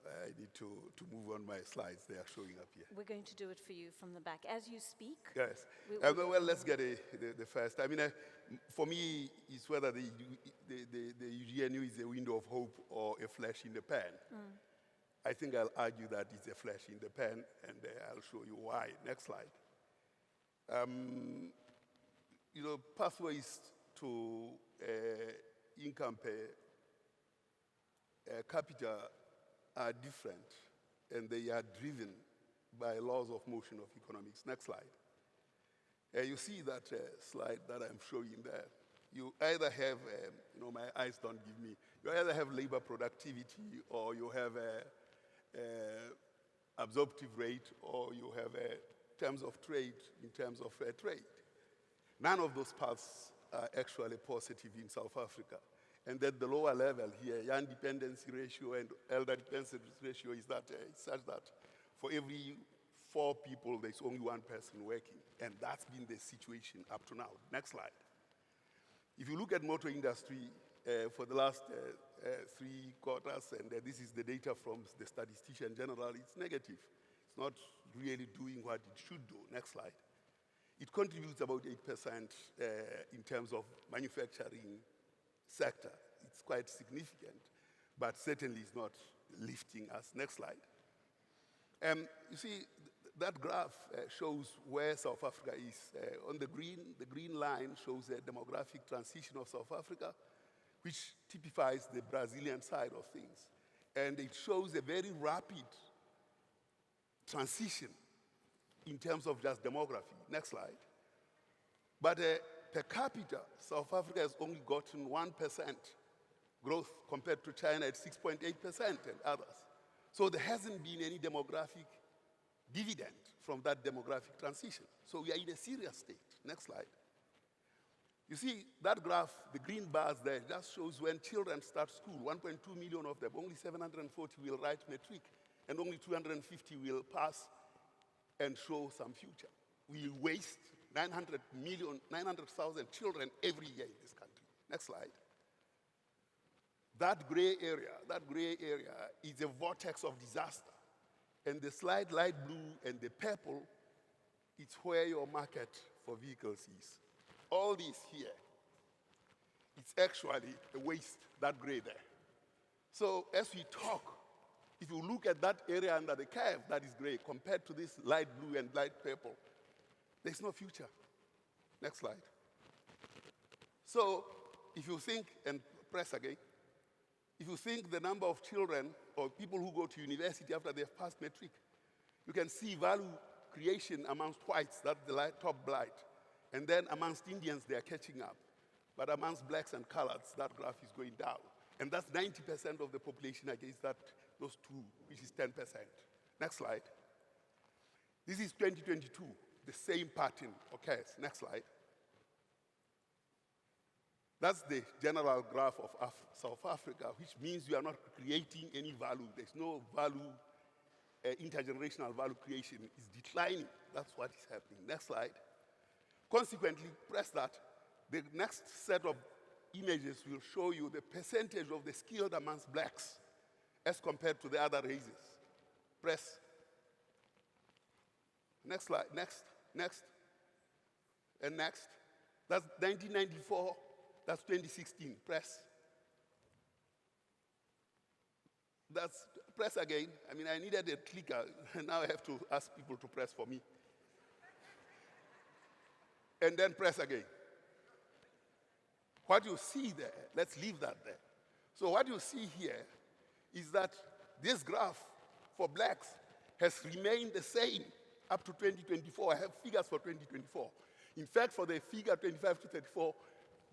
I need to move on my slides. They are showing up here. We're going to do it for you from the back. As you speak. Yes. We'll let's get the first. I mean, for me, it's whether the GNU is a window of hope or a flash in the pan. I think I'll argue that it's a flash in the pan, and I'll show you why. Next slide. Pathways to income per capita are different, and they are driven by laws of motion of economics. Next slide. You see that slide that I'm showing there. You either have, my eyes don't give me, you either have labor productivity, or you have absorptive rate, or you have terms of trade in terms of trade. None of those paths are actually positive in South Africa. And at the lower level here, young dependency ratio and elder dependency ratio is that such that for every 4 people, there's only 1 person working. And that's been the situation up to now. Next slide. If you look at motor industry for the last 3 quarters, and this is the data from the Statistician General, it's negative. It's not really doing what it should do. Next slide. It contributes about 8% in terms of manufacturing sector. It's quite significant, but certainly it's not lifting us. Next slide. You see, that graph shows where South Africa is. On the green line shows the demographic transition of South Africa, which typifies the Brazilian side of things. And it shows a very rapid transition in terms of just demography. Next slide. But per capita, South Africa has only gotten 1% growth compared to China at 6.8% and others. So there hasn't been any demographic dividend from that demographic transition. So we are in a serious state. Next slide. You see, that graph, the green bars there, just shows when children start school. 1.2 million of them, only 740 will write matric, and only 250 will pass and show some future. We waste 900,000 children every year in this country. Next slide. That gray area is a vortex of disaster. And the light blue and the purple, it's where your market for vehicles is. All this here, it's actually a waste, that gray there. So as we talk, if you look at that area under the curve that is gray compared to this light blue and light purple, there's no future. Next slide. So if you think, and press again, if you think the number of children or people who go to university after they've passed matric, you can see value creation amongst whites, that's the top light. And then amongst Indians, they are catching up. But amongst blacks and coloreds, that graph is going down. And that's 90% of the population against those two, which is 10%. Next slide. This is 2022. The same pattern occurs. Next slide. That's the general graph of South Africa, which means we are not creating any value. There's no value, intergenerational value creation is declining. That's what is happening. Next slide. Consequently, press that. The next set of images will show you the percentage of the skilled amongst blacks as compared to the other races. Press. Next slide. Next. And next. That's 1994. That's 2016. Press. press again. I mean, I needed a clicker, and now I have to ask people to press for me. And then press again. What you see there, let's leave that there. So what you see here is that this graph for blacks has remained the same up to 2024. I have figures for 2024. In fact, for the figure 25 to 34,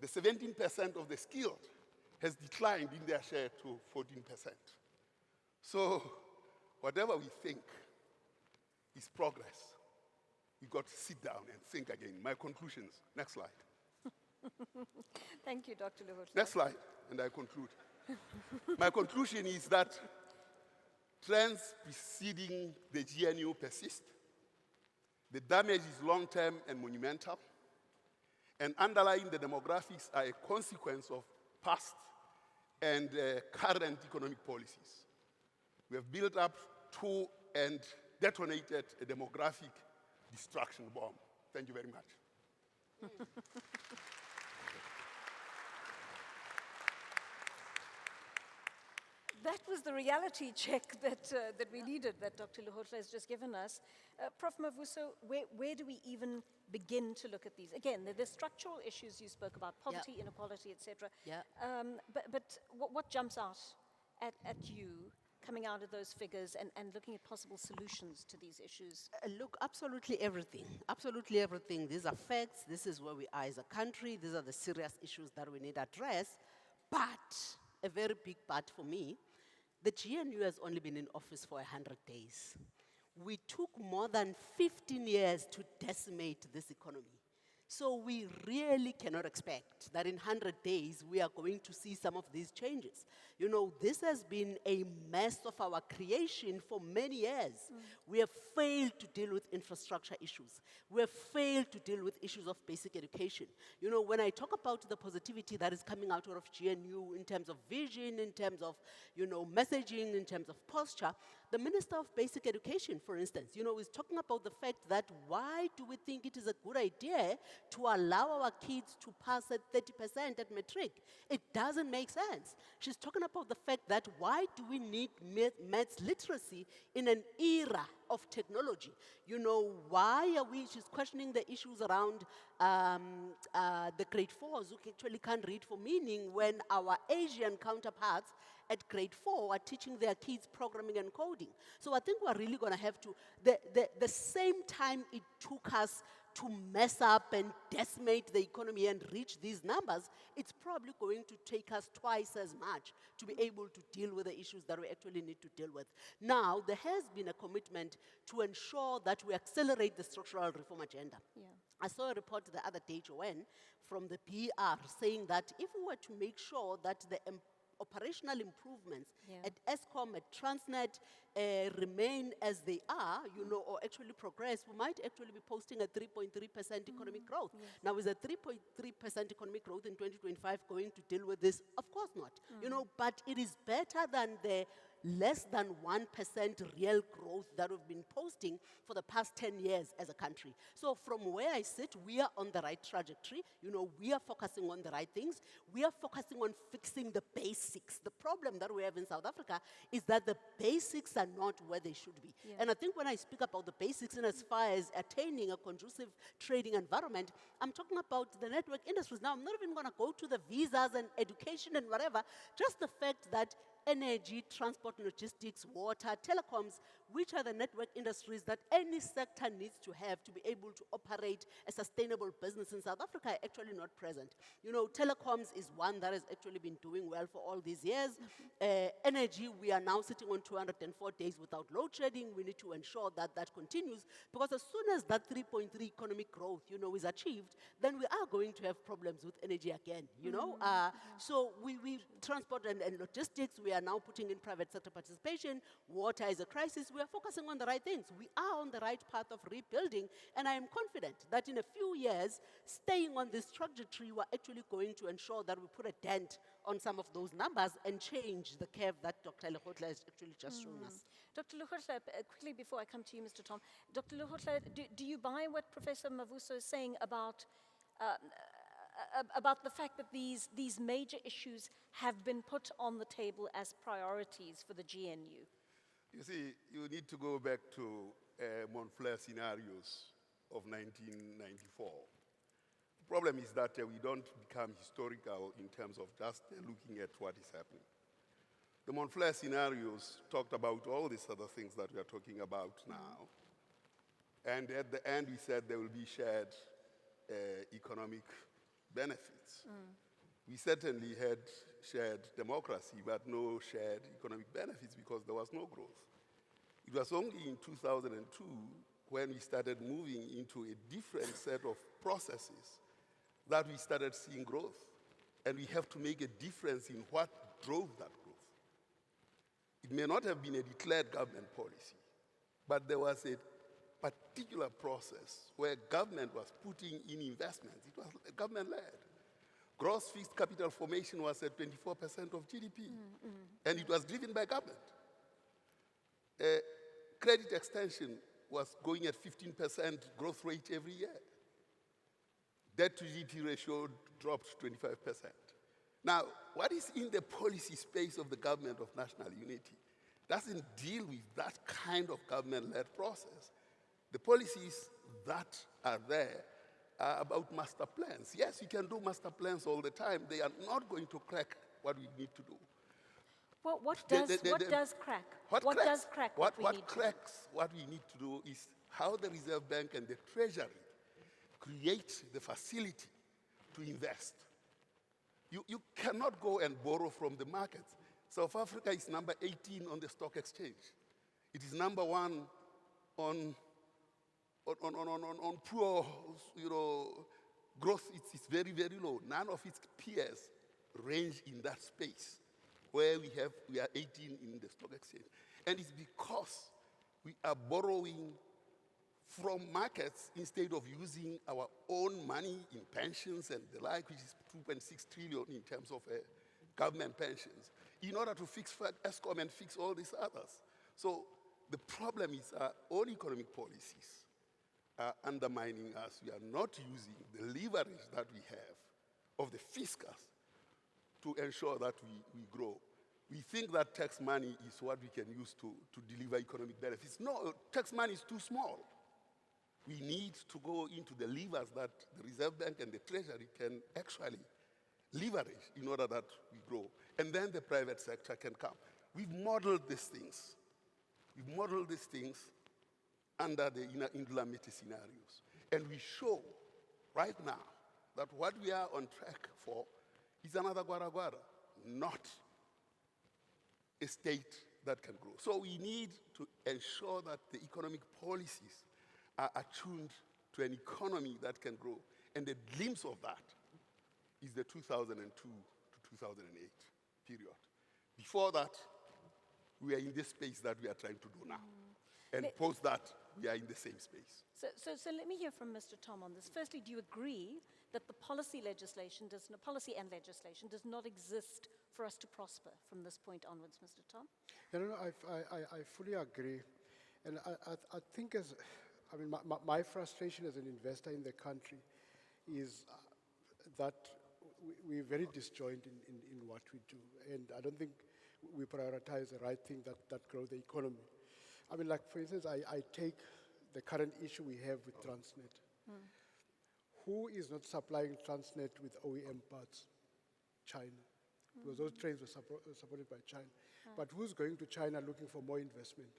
the 17% of the skilled has declined in their share to 14%. So whatever we think is progress, we got to sit down and think again. My conclusions. Next slide. Thank you, Dr. Luhutla. Next slide, and I conclude. My conclusion is that trends preceding the GNU persist. The damage is long-term and monumental, and underlying the demographics are a consequence of past and current economic policies. We have built up to and detonated a demographic destruction bomb. Thank you very much. That was the reality check that we needed, that Dr. Luhutla has just given us. Prof. Mavuso, where do we even begin to look at these? Again, the structural issues you spoke about, poverty, inequality, etc. Yeah. But what jumps out at you coming out of those figures and looking at possible solutions to these issues? Look, absolutely everything. Absolutely everything. These are facts. This is where we are as a country. These are the serious issues that we need to address. But a very big part for me, the GNU has only been in office for 100 days. We took more than 15 years to decimate this economy. So we really cannot expect that in 100 days we are going to see some of these changes. You know, this has been a mess of our creation for many years. We have failed to deal with infrastructure issues. We have failed to deal with issues of basic education. You know, when I talk about the positivity that is coming out of GNU in terms of vision, in terms of, you know, messaging, in terms of posture, the Minister of Basic Education, for instance, you know, is talking about the fact that why do we think it is a good idea to allow our kids to pass at 30% at matric? It doesn't make sense. She's talking about the fact that why do we need maths literacy in an era of technology? You know, why are we, she's questioning the issues around the grade 4s who actually can't read for meaning when our Asian counterparts at grade 4 are teaching their kids programming and coding. So I think we're really going to have to, the same time it took us to mess up and decimate the economy and reach these numbers, it's probably going to take us twice as much to be able to deal with the issues that we actually need to deal with. Now, there has been a commitment to ensure that we accelerate the structural reform agenda. Yeah. I saw a report the other day, Joanne, from the PR saying that if we were to make sure that the operational improvements at Eskom, at Transnet, remain as they are, you know, or actually progress, we might actually be posting a 3.3% economic growth. Now, is a 3.3% economic growth in 2025 going to deal with this? Of course not. You know, but it is better than the less than 1% real growth that we've been posting for the past 10 years as a country. So from where I sit, we are on the right trajectory. You know, we are focusing on the right things. We are focusing on fixing the basics. The problem that we have in South Africa is that the basics are not where they should be. And I think when I speak about the basics in as far as attaining a conducive trading environment, I'm talking about the network industries. Now, I'm not even going to go to the visas and education and whatever, just the fact that energy, transport, logistics, water, telecoms, which are the network industries that any sector needs to have to be able to operate a sustainable business in South Africa, are actually not present. You know, telecoms is one that has actually been doing well for all these years. Energy, we are now sitting on 204 days without load shedding. We need to ensure that that continues, because as soon as that 3.3 economic growth, you know, is achieved, then we are going to have problems with energy again, you know. So we transport and logistics, we are now putting in private sector participation. Water is a crisis. We are focusing on the right things. We are on the right path of rebuilding, and I am confident that in a few years, staying on this trajectory, we're actually going to ensure that we put a dent on some of those numbers and change the curve that Dr. Luhutla has actually just shown us. Dr. Luhutla, quickly before I come to you, Mr. Tom, Dr. Luhutla, do you buy what Professor Mavuso is saying about the fact that these major issues have been put on the table as priorities for the GNU? You see, you need to go back to Montflair scenarios of 1994. The problem is that we don't become historical in terms of just looking at what is happening. The Montflair scenarios talked about all these other things that we are talking about now. And at the end, we said there will be shared economic benefits. We certainly had shared democracy, but no shared economic benefits because there was no growth. It was only in 2002 when we started moving into a different set of processes that we started seeing growth. And we have to make a difference in what drove that growth. It may not have been a declared government policy, but there was a particular process where government was putting in investments. It was government-led. Gross fixed capital formation was at 24% of GDP, and it was driven by government. Credit extension was going at 15% growth rate every year. Debt to GDP ratio dropped 25%. Now, what is in the policy space of the government of national unity doesn't deal with that kind of government-led process. The policies that are there are about master plans. Yes, you can do master plans all the time. They are not going to crack what we need to do. Well, what does crack? What does crack what we need to do? What we need to do is how the Reserve Bank and the Treasury create the facility to invest. You cannot go and borrow from the markets. South Africa is number 18 on the stock exchange. It is number 1 on poor, growth. It's very, very low. None of its peers range in that space where we are 18 in the stock exchange. And it's because we are borrowing from markets instead of using our own money in pensions and the like, which is 2.6 trillion in terms of government pensions, in order to fix ESCOM and fix all these others. So the problem is our own economic policies are undermining us. We are not using the leverage that we have of the fiscus to ensure that we grow. We think that tax money is what we can use to deliver economic benefits. No, tax money is too small. We need to go into the levers that the Reserve Bank and the Treasury can actually leverage in order that we grow. And then the private sector can come. We've modeled these things. We've modeled these things under the Indlamiti scenarios. And we show right now that what we are on track for is another Gwara, not a state that can grow. So we need to ensure that the economic policies are attuned to an economy that can grow. And the glimpse of that is the 2002 to 2008 period. Before that, we are in this space that we are trying to do now. And post that, we are in the same space. So let me hear from Mr. Tom on this. Firstly, do you agree that the policy and legislation does not exist for us to prosper from this point onwards, Mr. Tom? I fully agree. And I think my frustration as an investor in the country is that we're very disjointed in what we do. And I don't think we prioritize the right thing that grows the economy. Like for instance, I take the current issue we have with Transnet. Who is not supplying Transnet with OEM parts? China. Because those trains were supported by China. But who's going to China looking for more investment?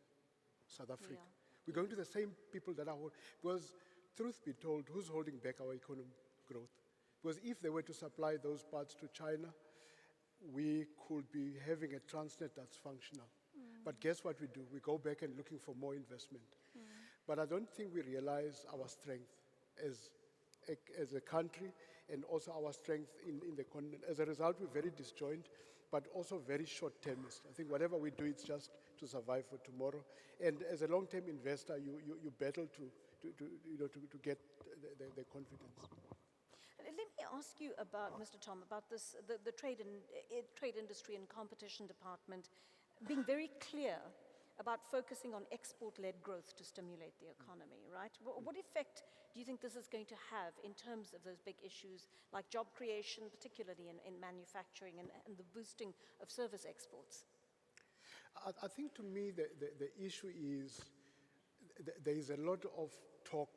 South Africa. Yeah. We're going to the same people that are, because truth be told, who's holding back our economic growth? Because if they were to supply those parts to China, we could be having a Transnet that's functional. But guess what we do? We go back and looking for more investment. But I don't think we realize our strength as a country and also our strength in the continent. As a result, we're very disjointed, but also very short-termist. I think whatever we do, it's just to survive for tomorrow. And as a long-term investor, you battle to get the confidence. Let me ask you about, Mr. Tom, about this, the trade industry and competition department being very clear about focusing on export-led growth to stimulate the economy, right? What effect do you think this is going to have in terms of those big issues like job creation, particularly in manufacturing and the boosting of service exports? I think to me the issue is there is a lot of talk,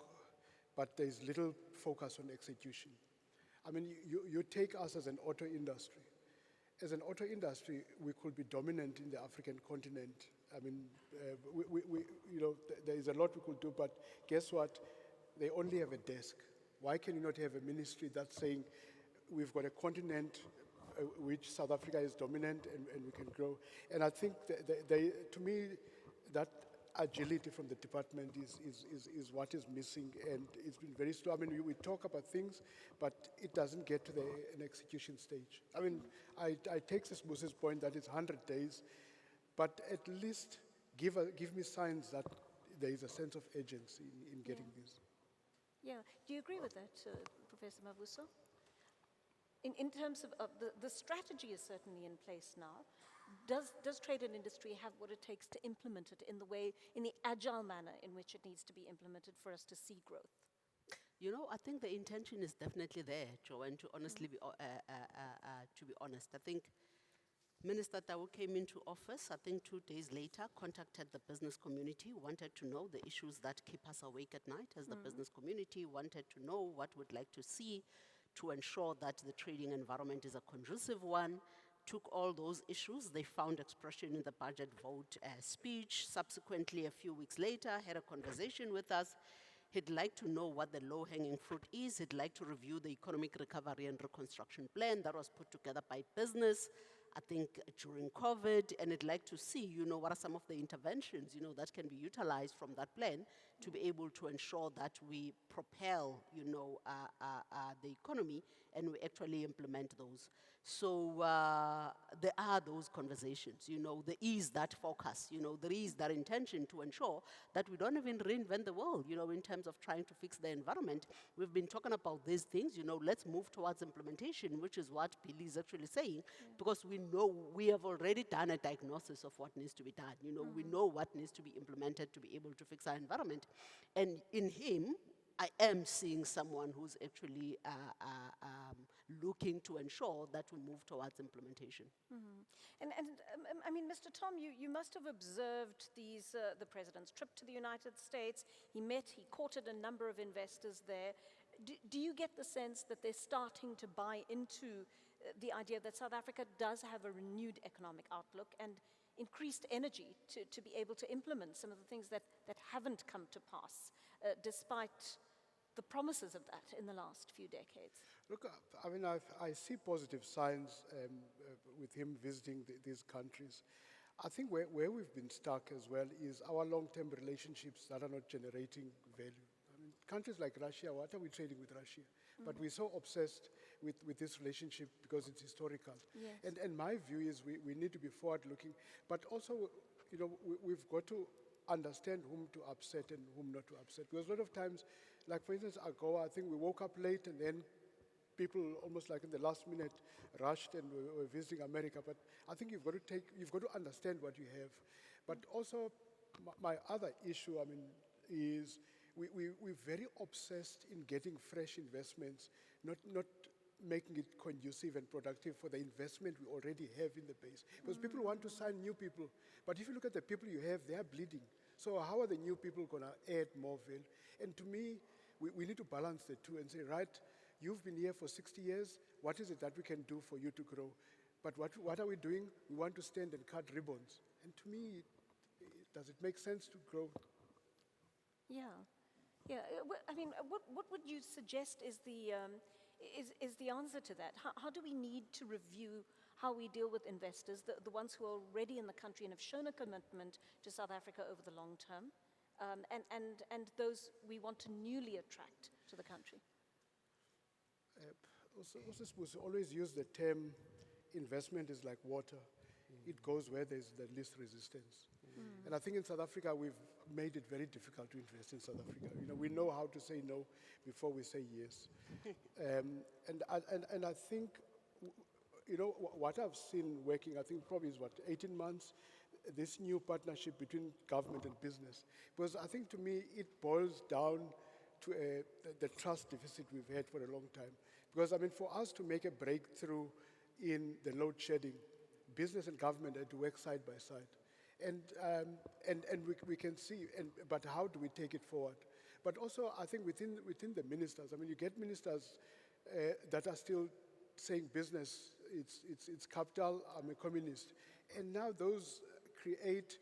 but there is little focus on execution. I mean, you take us as an auto industry. As an auto industry, we could be dominant in the African continent. I mean, there is a lot we could do, but guess what? They only have a desk. Why can you not have a ministry that's saying, we've got a continent which South Africa is dominant and we can grow? And I think to me, that agility from the department is what is missing, and it's been very slow. I mean, we talk about things, but it doesn't get to an execution stage. I mean, I take this Buse's point that it's 100 days, but at least give me signs that there is a sense of agency in getting this. Yeah, do you agree with that, Professor Mavuso? In terms of the strategy is certainly in place now. Does trade and industry have what it takes to implement it in the agile manner in which it needs to be implemented for us to see growth? You know, I think the intention is definitely there, Joanne, to honestly to be honest. I think Minister Tau came into office, I think 2 days later, contacted the business community, wanted to know the issues that keep us awake at night as the business community, wanted to know what we'd like to see to ensure that the trading environment is a conducive one, took all those issues. They found expression in the budget vote speech. Subsequently, a few weeks later, had a conversation with us. He'd like to know what the low-hanging fruit is. He'd like to review the economic recovery and reconstruction plan that was put together by business, I think, during COVID, and I'd like to see, what are some of the interventions, that can be utilized from that plan to be able to ensure that we propel, the economy and we actually implement those. So there are those conversations, there is that focus, there is that intention to ensure that we don't even reinvent the world, in terms of trying to fix the environment. We've been talking about these things, let's move towards implementation, which is what Billy is actually saying, because we know we have already done a diagnosis of what needs to be done. We know what needs to be implemented to be able to fix our environment. And in him, I am seeing someone who's actually looking to ensure that we move towards implementation. And I mean, Mr. Tom, you must have observed the president's trip to the United States. He courted a number of investors there. Do you get the sense that they're starting to buy into the idea that South Africa does have a renewed economic outlook and increased energy to be able to implement some of the things that haven't come to pass, despite the promises of that in the last few decades? Look, I mean, I see positive signs with him visiting these countries. I think where we've been stuck as well is our long-term relationships that are not generating value. I mean, countries like Russia, what are we trading with Russia? But we're so obsessed with this relationship because it's historical. Yes. And my view is we need to be forward-looking, but also, we've got to understand whom to upset and whom not to upset. Because a lot of times, like for instance, I think we woke up late and then people almost like in the last minute rushed and were visiting America. But I think you've got to understand what you have. But also, my other issue, I mean, is we're very obsessed in getting fresh investments, not making it conducive and productive for the investment we already have in the base. Because people want to sign new people, but if you look at the people you have, they are bleeding. So how are the new people going to add more value? And to me, we need to balance the two and say, right, you've been here for 60 years, what is it that we can do for you to grow? But what are we doing? We want to stand and cut ribbons. And to me, does it make sense to grow? Yeah. I mean, what would you suggest is the answer to that? How do we need to review how we deal with investors, the ones who are already in the country and have shown a commitment to South Africa over the long term, and those we want to newly attract to the country? We always use the term investment is like water. It goes where there's the least resistance. And I think in South Africa, we've made it very difficult to invest in South Africa. We know how to say no before we say yes. And I think, what I've seen working, I think probably is 18 months, this new partnership between government and business. Because I think to me, it boils down to the trust deficit we've had for a long time. Because I mean, for us to make a breakthrough in the load shedding, business and government had to work side by side. And we can see, but how do we take it forward? But also, I think within the ministers, I mean, you get ministers that are still saying business, it's capital, I'm a communist. And now those create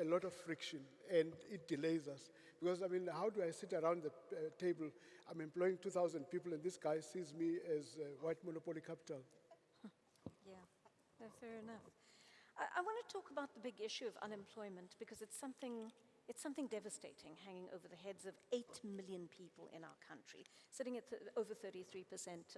a lot of friction, and it delays us. Because, I mean, how do I sit around the table? I'm employing 2,000 people, and this guy sees me as white monopoly capital. Yeah, no, fair enough. I want to talk about the big issue of unemployment because it's something devastating hanging over the heads of 8 million people in our country, sitting at over 33%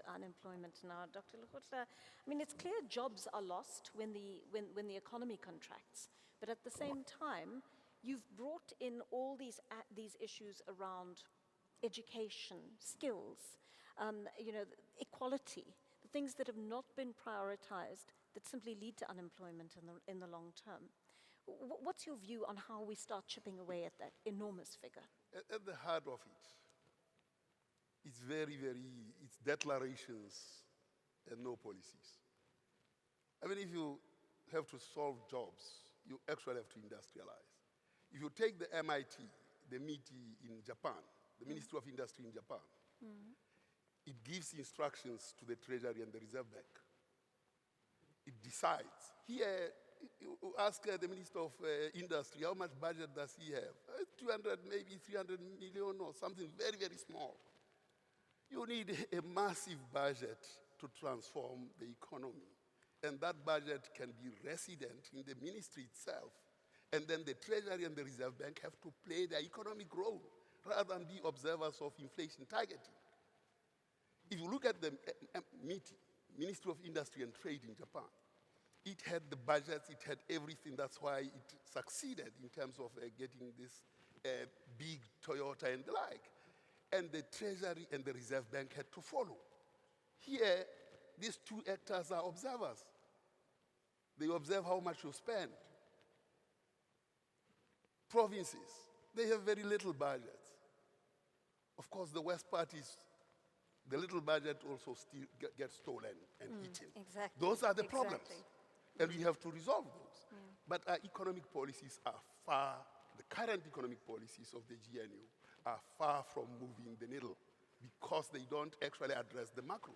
unemployment now. Dr. Lekgotla, I mean, it's clear jobs are lost when the economy contracts, but at the same time, you've brought in all these issues around education, skills, equality, the things that have not been prioritized that simply lead to unemployment in the long term. What's your view on how we start chipping away at that enormous figure? At the heart of it, it's it's declarations and no policies. I mean, if you have to solve jobs, you actually have to industrialize. If you take the MIT, the MITI in Japan, the Ministry of Industry in Japan, it gives instructions to the Treasury and the Reserve Bank. It decides. Here, you ask the Minister of Industry, how much budget does he have? 200, maybe 300 million or something very, very small. You need a massive budget to transform the economy. And that budget can be resident in the ministry itself. And then the Treasury and the Reserve Bank have to play their economic role rather than be observers of inflation targeting. If you look at the MITI, Ministry of Industry and Trade in Japan, it had the budgets, it had everything. That's why it succeeded in terms of getting this big Toyota and the like. And the Treasury and the Reserve Bank had to follow. Here, these two actors are observers. They observe how much you spend. Provinces, they have very little budgets. Of course, the worst part is the little budget also still gets stolen and eaten. Exactly. Those are the problems. Exactly. And we have to resolve those. Yeah. But our economic policies are the current economic policies of the GNU are far from moving the needle because they don't actually address the macro.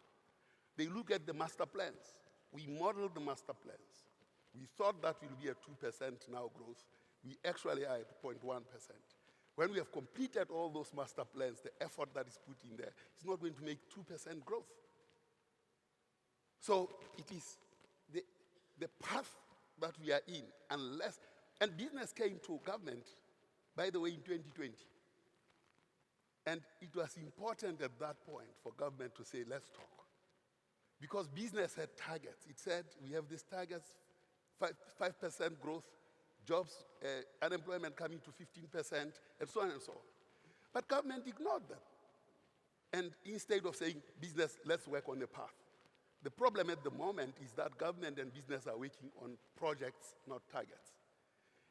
They look at the master plans. We modeled the master plans. We thought that will be a 2% now growth. We actually are at 0.1%. When we have completed all those master plans, the effort that is put in there is not going to make 2% growth. So it is the path that we are in, and business came to government, by the way, in 2020. And it was important at that point for government to say, let's talk. Because business had targets. It said, we have these targets, 5% growth, jobs, unemployment coming to 15%, and so on and so on. But government ignored them. And instead of saying, business, let's work on a path. The problem at the moment is that government and business are working on projects, not targets.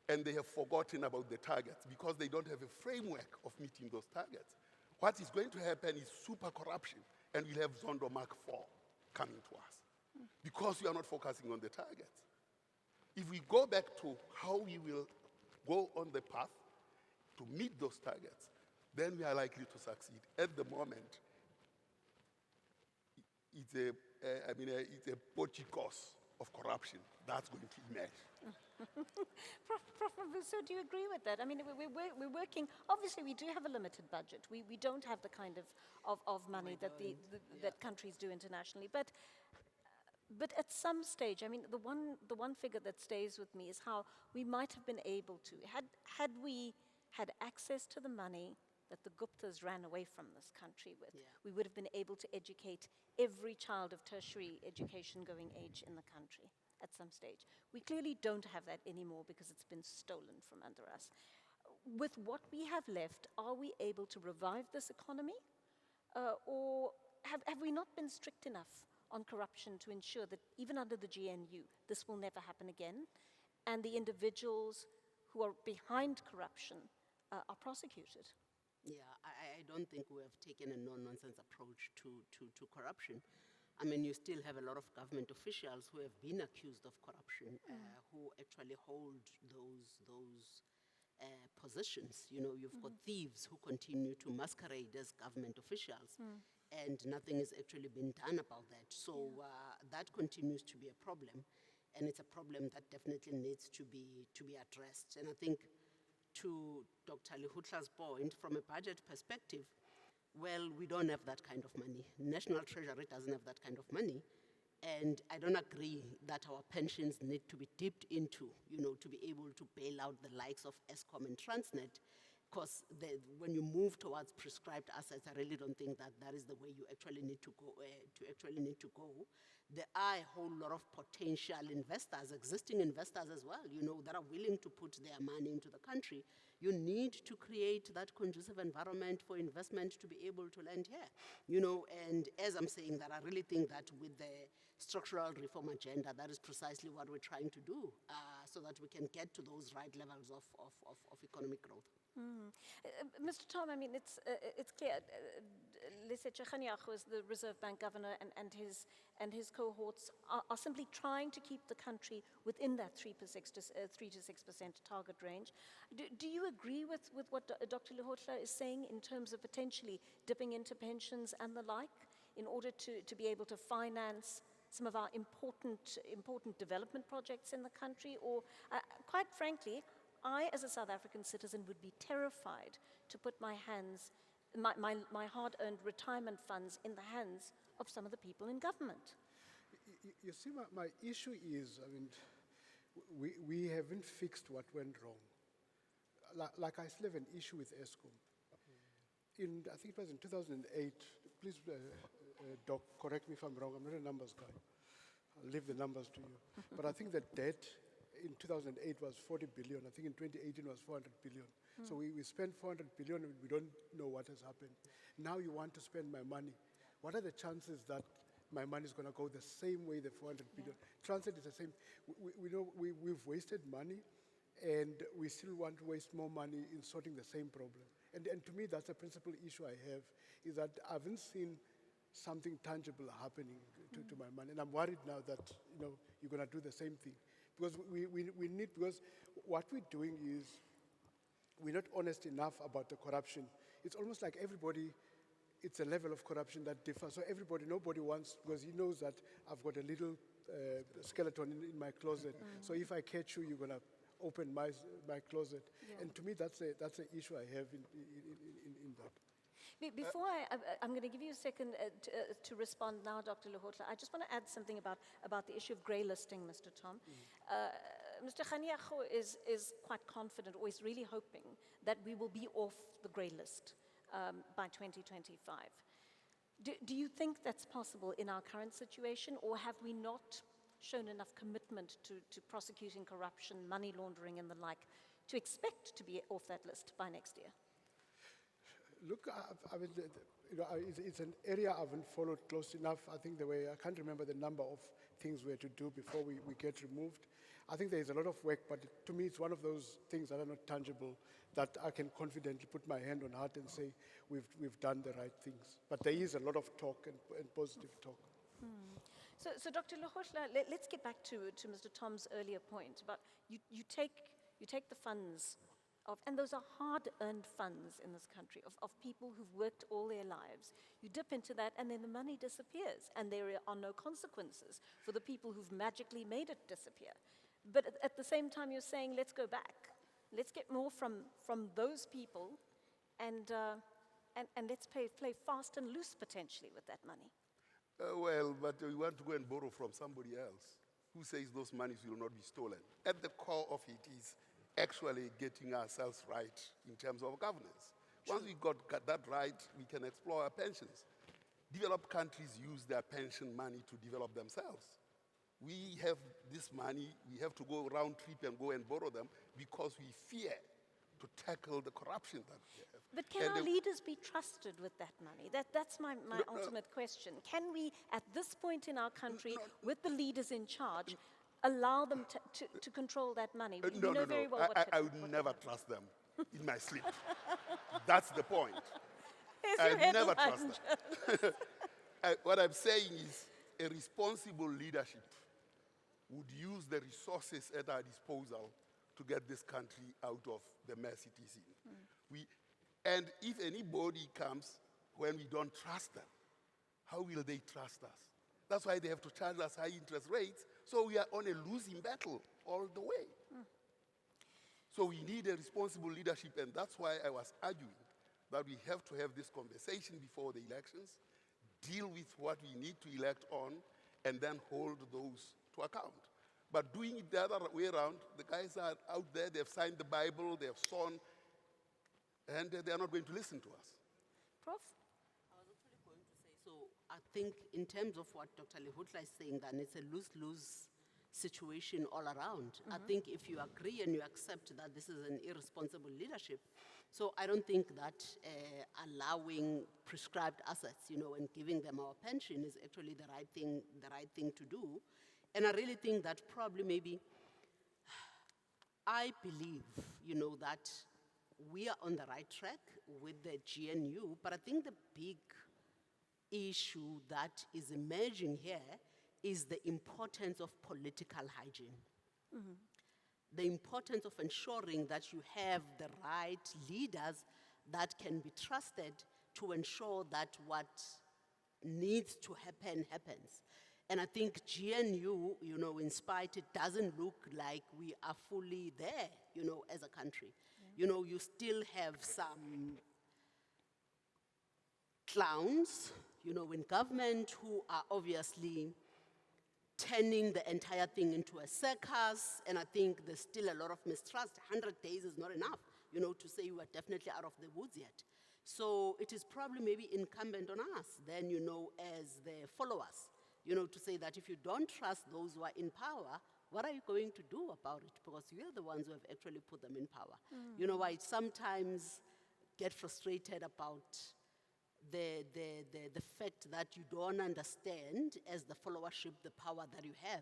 And they have forgotten about the targets because they don't have a framework of meeting those targets. What is going to happen is super corruption, and we'll have Zondo Mark 4 coming to us because we are not focusing on the targets. If we go back to how we will go on the path to meet those targets, then we are likely to succeed. At the moment, it's a potty course of corruption that's going to emerge. Prof. Mvuso, do you agree with that? I mean, we're working, obviously we do have a limited budget. We don't have the kind of money that countries do internationally. But at some stage, I mean, the one figure that stays with me is how we might have been able to, had we had access to the money that the Guptas ran away from this country with, we would have been able to educate every child of tertiary education going age in the country at some stage. We clearly don't have that anymore because it's been stolen from under us. With what we have left, are we able to revive this economy? Or have we not been strict enough on corruption to ensure that even under the GNU, this will never happen again, and the individuals who are behind corruption are prosecuted? Yeah, I don't think we have taken a no-nonsense approach to corruption. I mean, you still have a lot of government officials who have been accused of corruption, who actually hold those positions. You know, you've got thieves who continue to masquerade as government officials, and nothing has actually been done about that. So that continues to be a problem, and it's a problem that definitely needs to be addressed. And I think, to Dr. Lehutla's point, from a budget perspective, well, we don't have that kind of money. National Treasury doesn't have that kind of money. And I don't agree that our pensions need to be dipped into, you know, to be able to bail out the likes of Eskom and Transnet. Because when you move towards prescribed assets, I really don't think that that is the way you actually need to go. There are a whole lot of potential investors, existing investors as well, you know, that are willing to put their money into the country. You need to create that conducive environment for investment to be able to land here, you know. And as I'm saying that, I really think that with the structural reform agenda, that is precisely what we're trying to do, so that we can get to those right levels of economic growth. Mr. Tom, I mean, it's clear. Lesetja Kganyago is the Reserve Bank governor, and his cohorts are simply trying to keep the country within that 3 to 6% target range. Do you agree with what Dr. Lehutla is saying in terms of potentially dipping into pensions and the like in order to be able to finance some of our important development projects in the country? Or, quite frankly, I, as a South African citizen, would be terrified to put my hard-earned retirement funds in the hands of some of the people in government. You see, my issue is, I mean, we haven't fixed what went wrong. Like I still have an issue with Eskom. I think it was in 2008, please, Doc, correct me if I'm wrong, I'm not a numbers guy. I'll leave the numbers to you. But I think the debt in 2008 was 40 billion. I think in 2018 was 400 billion. So we spent 400 billion and we don't know what has happened. Now you want to spend my money. What are the chances that my money is going to go the same way, the 400 billion? Transit is the same. We know we've wasted money, and we still want to waste more money in sorting the same problem. And to me, that's a principal issue I have, is that I haven't seen something tangible happening to my money. And I'm worried now that, you know, you're going to do the same thing. Because we need, because what we're doing is, we're not honest enough about the corruption. It's almost like everybody, it's a level of corruption that differs. So nobody wants, because he knows that I've got a little skeleton in my closet. So if I catch you, you're going to open my closet. Yeah. And to me, that's an issue I have in that. Before I'm going to give you a second to respond now, Dr. Lehutla. I just want to add something about the issue of grey listing, Mr. Tom. Mr. Kganyago is quite confident, or is really hoping, that we will be off the grey list by 2025. Do you think that's possible in our current situation, or have we not shown enough commitment to prosecuting corruption, money laundering and the like, to expect to be off that list by next year? Look, I mean, it's an area I haven't followed close enough. I think I can't remember the number of things we had to do before we get removed. I think there's a lot of work, but to me, it's one of those things that are not tangible, that I can confidently put my hand on heart and say we've done the right things. But there is a lot of talk and positive talk. So Dr. Lehutla, let's get back to Mr. Tom's earlier point about you take the funds and those are hard-earned funds in this country, of people who've worked all their lives. You dip into that, and then the money disappears, and there are no consequences for the people who've magically made it disappear. But at the same time, you're saying, let's go back. Let's get more from those people, and let's play fast and loose, potentially, with that money. Well, but we want to go and borrow from somebody else who says those monies will not be stolen. At the core of it is actually getting ourselves right in terms of governance. Once we got that right, we can explore our pensions. Developed countries use their pension money to develop themselves. We have this money, we have to go round trip and go and borrow them because we fear to tackle the corruption that we have. But can our leaders be trusted with that money? That's my ultimate question. Can we, at this point in our country, with the leaders in charge, allow them to control that money? I would never trust them in my sleep. That's the point. I would never trust them. What I'm saying is, a responsible leadership would use the resources at our disposal to get this country out of the mess it is in. And if anybody comes when we don't trust them, how will they trust us? That's why they have to charge us high interest rates, so we are on a losing battle all the way. So we need a responsible leadership, and that's why I was arguing that we have to have this conversation before the elections, deal with what we need to elect on, and then hold those to account. But doing it the other way around, the guys are out there, they've signed the Bible, they've sown, and they're not going to listen to us. Prof? I was actually going to say, so I think in terms of what Dr. Lehutla is saying, then it's a lose-lose situation all around. I think if you agree and you accept that this is an irresponsible leadership, so I don't think that allowing prescribed assets, and giving them our pension is actually the right thing to do. And I really think that probably maybe, I believe, that we are on the right track with the GNU, but I think the big issue that is emerging here is the importance of political hygiene. The importance of ensuring that you have the right leaders that can be trusted to ensure that what needs to happen happens. And I think GNU, in spite, it doesn't look like we are fully there, as a country. You still have some clowns, in government who are obviously turning the entire thing into a circus, and I think there's still a lot of mistrust. 100 days is not enough, to say we are definitely out of the woods yet. So it is probably maybe incumbent on us then, as the followers, to say that if you don't trust those who are in power, what are you going to do about it? Because we are the ones who have actually put them in power. I sometimes get frustrated about the fact that you don't understand as the followership the power that you have,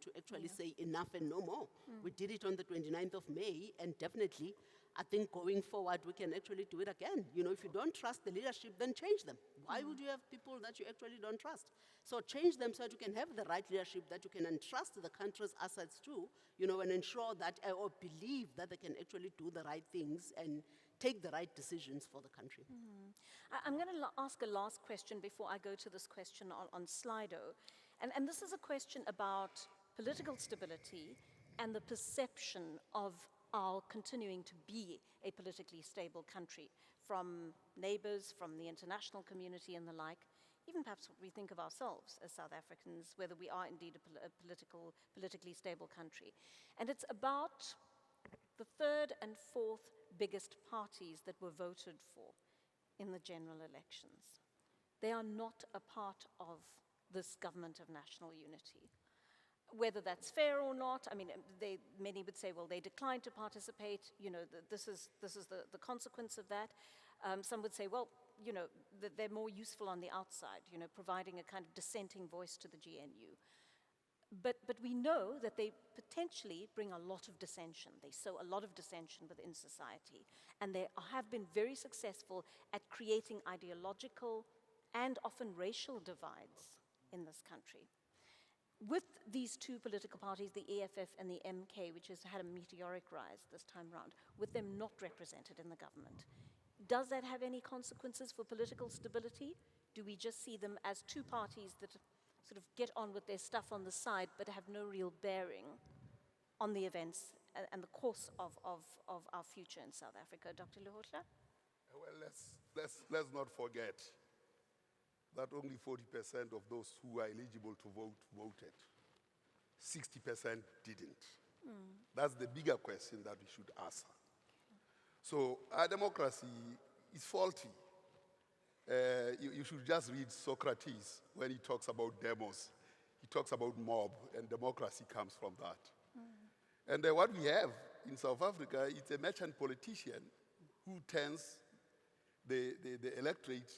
to actually say enough and no more. We did it on the 29th of May, and definitely I think going forward we can actually do it again. If you don't trust the leadership, then change them. Why would you have people that you actually don't trust? So change them so that you can have the right leadership that you can entrust the country's assets to, and ensure that, or believe that they can actually do the right things and take the right decisions for the country. I'm going to ask a last question before I go to this question on Slido. And this is a question about political stability and the perception of our continuing to be a politically stable country from neighbors, from the international community and the like, even perhaps what we think of ourselves as South Africans, whether we are indeed a politically stable country. And it's about the third and fourth biggest parties that were voted for in the general elections. They are not a part of this government of national unity. Whether that's fair or not, many would say, well, they declined to participate, this is the consequence of that. Some would say, well, they're more useful on the outside, providing a kind of dissenting voice to the GNU. But we know that they potentially bring a lot of dissension. They sow a lot of dissension within society. And they have been very successful at creating ideological and often racial divides in this country. With these two political parties, the EFF and the MK, which has had a meteoric rise this time round, with them not represented in the government, does that have any consequences for political stability? Do we just see them as two parties that sort of get on with their stuff on the side but have no real bearing on the events and the course of our future in South Africa? Dr. Lehutla? Well, let's not forget that only 40% of those who are eligible to vote voted. 60% didn't. That's the bigger question that we should answer. So our democracy is faulty. You should just read Socrates when he talks about demos. He talks about mob, and democracy comes from that. And what we have in South Africa is a merchant politician who turns the electorate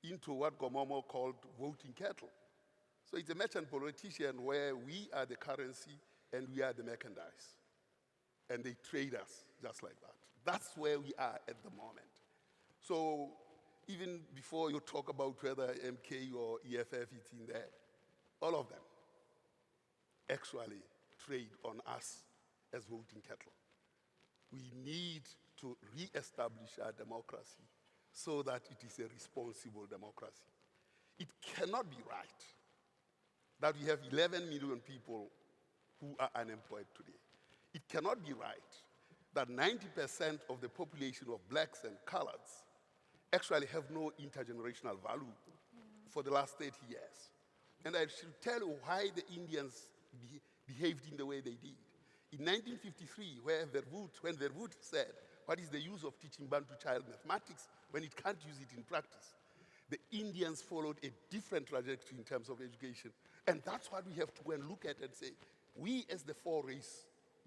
into what Gomomo called voting cattle. So it's a merchant politician where we are the currency and we are the merchandise. And they trade us just like that. That's where we are at the moment. So even before you talk about whether MK or EFF is in there, all of them, actually trade on us as voting cattle. We need to re-establish our democracy so that it is a responsible democracy. It cannot be right that we have 11 million people who are unemployed today. It cannot be right that 90% of the population of blacks and coloreds actually have no intergenerational value for the last 30 years. And I should tell you why the Indians behaved in the way they did. In 1953, when Verwoerd said, what is the use of teaching Bantu child mathematics when it can't use it in practice? The Indians followed a different trajectory in terms of education. And that's what we have to go and look at and say, we as the four-race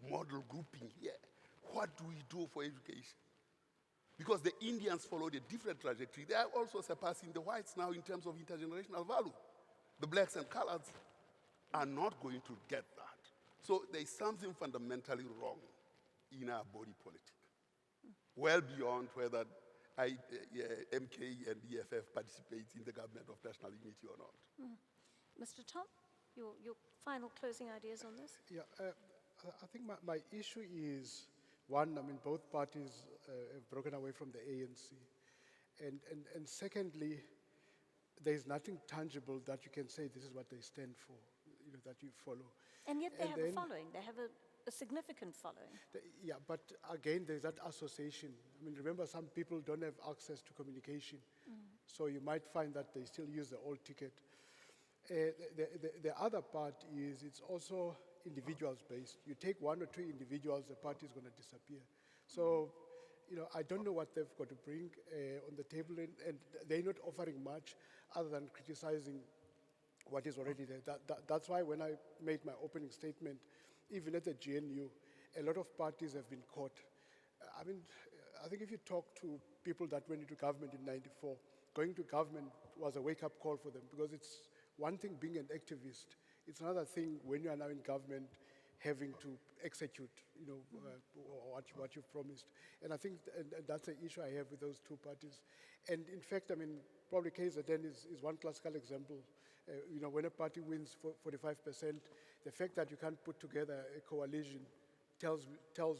model grouping here, what do we do for education? Because the Indians followed a different trajectory. They are also surpassing the whites now in terms of intergenerational value. The blacks and coloreds are not going to get that. So there is something fundamentally wrong in our body politic, well beyond whether MK and EFF participates in the government of national unity or not. Mr. Tom, your final closing ideas on this? Yeah, I think my issue is, one, I mean, both parties have broken away from the ANC. And secondly, there is nothing tangible that you can say this is what they stand for, that you follow. And yet they have a following. They have a significant following. Yeah, but again, there's that association. I mean, remember, some people don't have access to communication. So you might find that they still use the old ticket. The other part is it's also individuals-based. You take one or two individuals, the party is going to disappear. So, I don't know what they've got to bring on the table, and they're not offering much other than criticizing what is already there. That's why when I made my opening statement, even at the GNU, a lot of parties have been caught. I mean, I think if you talk to people that went into government in '94, going to government was a wake-up call for them, because it's one thing being an activist. It's another thing when you are now in government having to execute, what you've promised. And I think that's an issue I have with those two parties. And in fact, I mean, probably KZN is one classical example. When a party wins 45%, the fact that you can't put together a coalition tells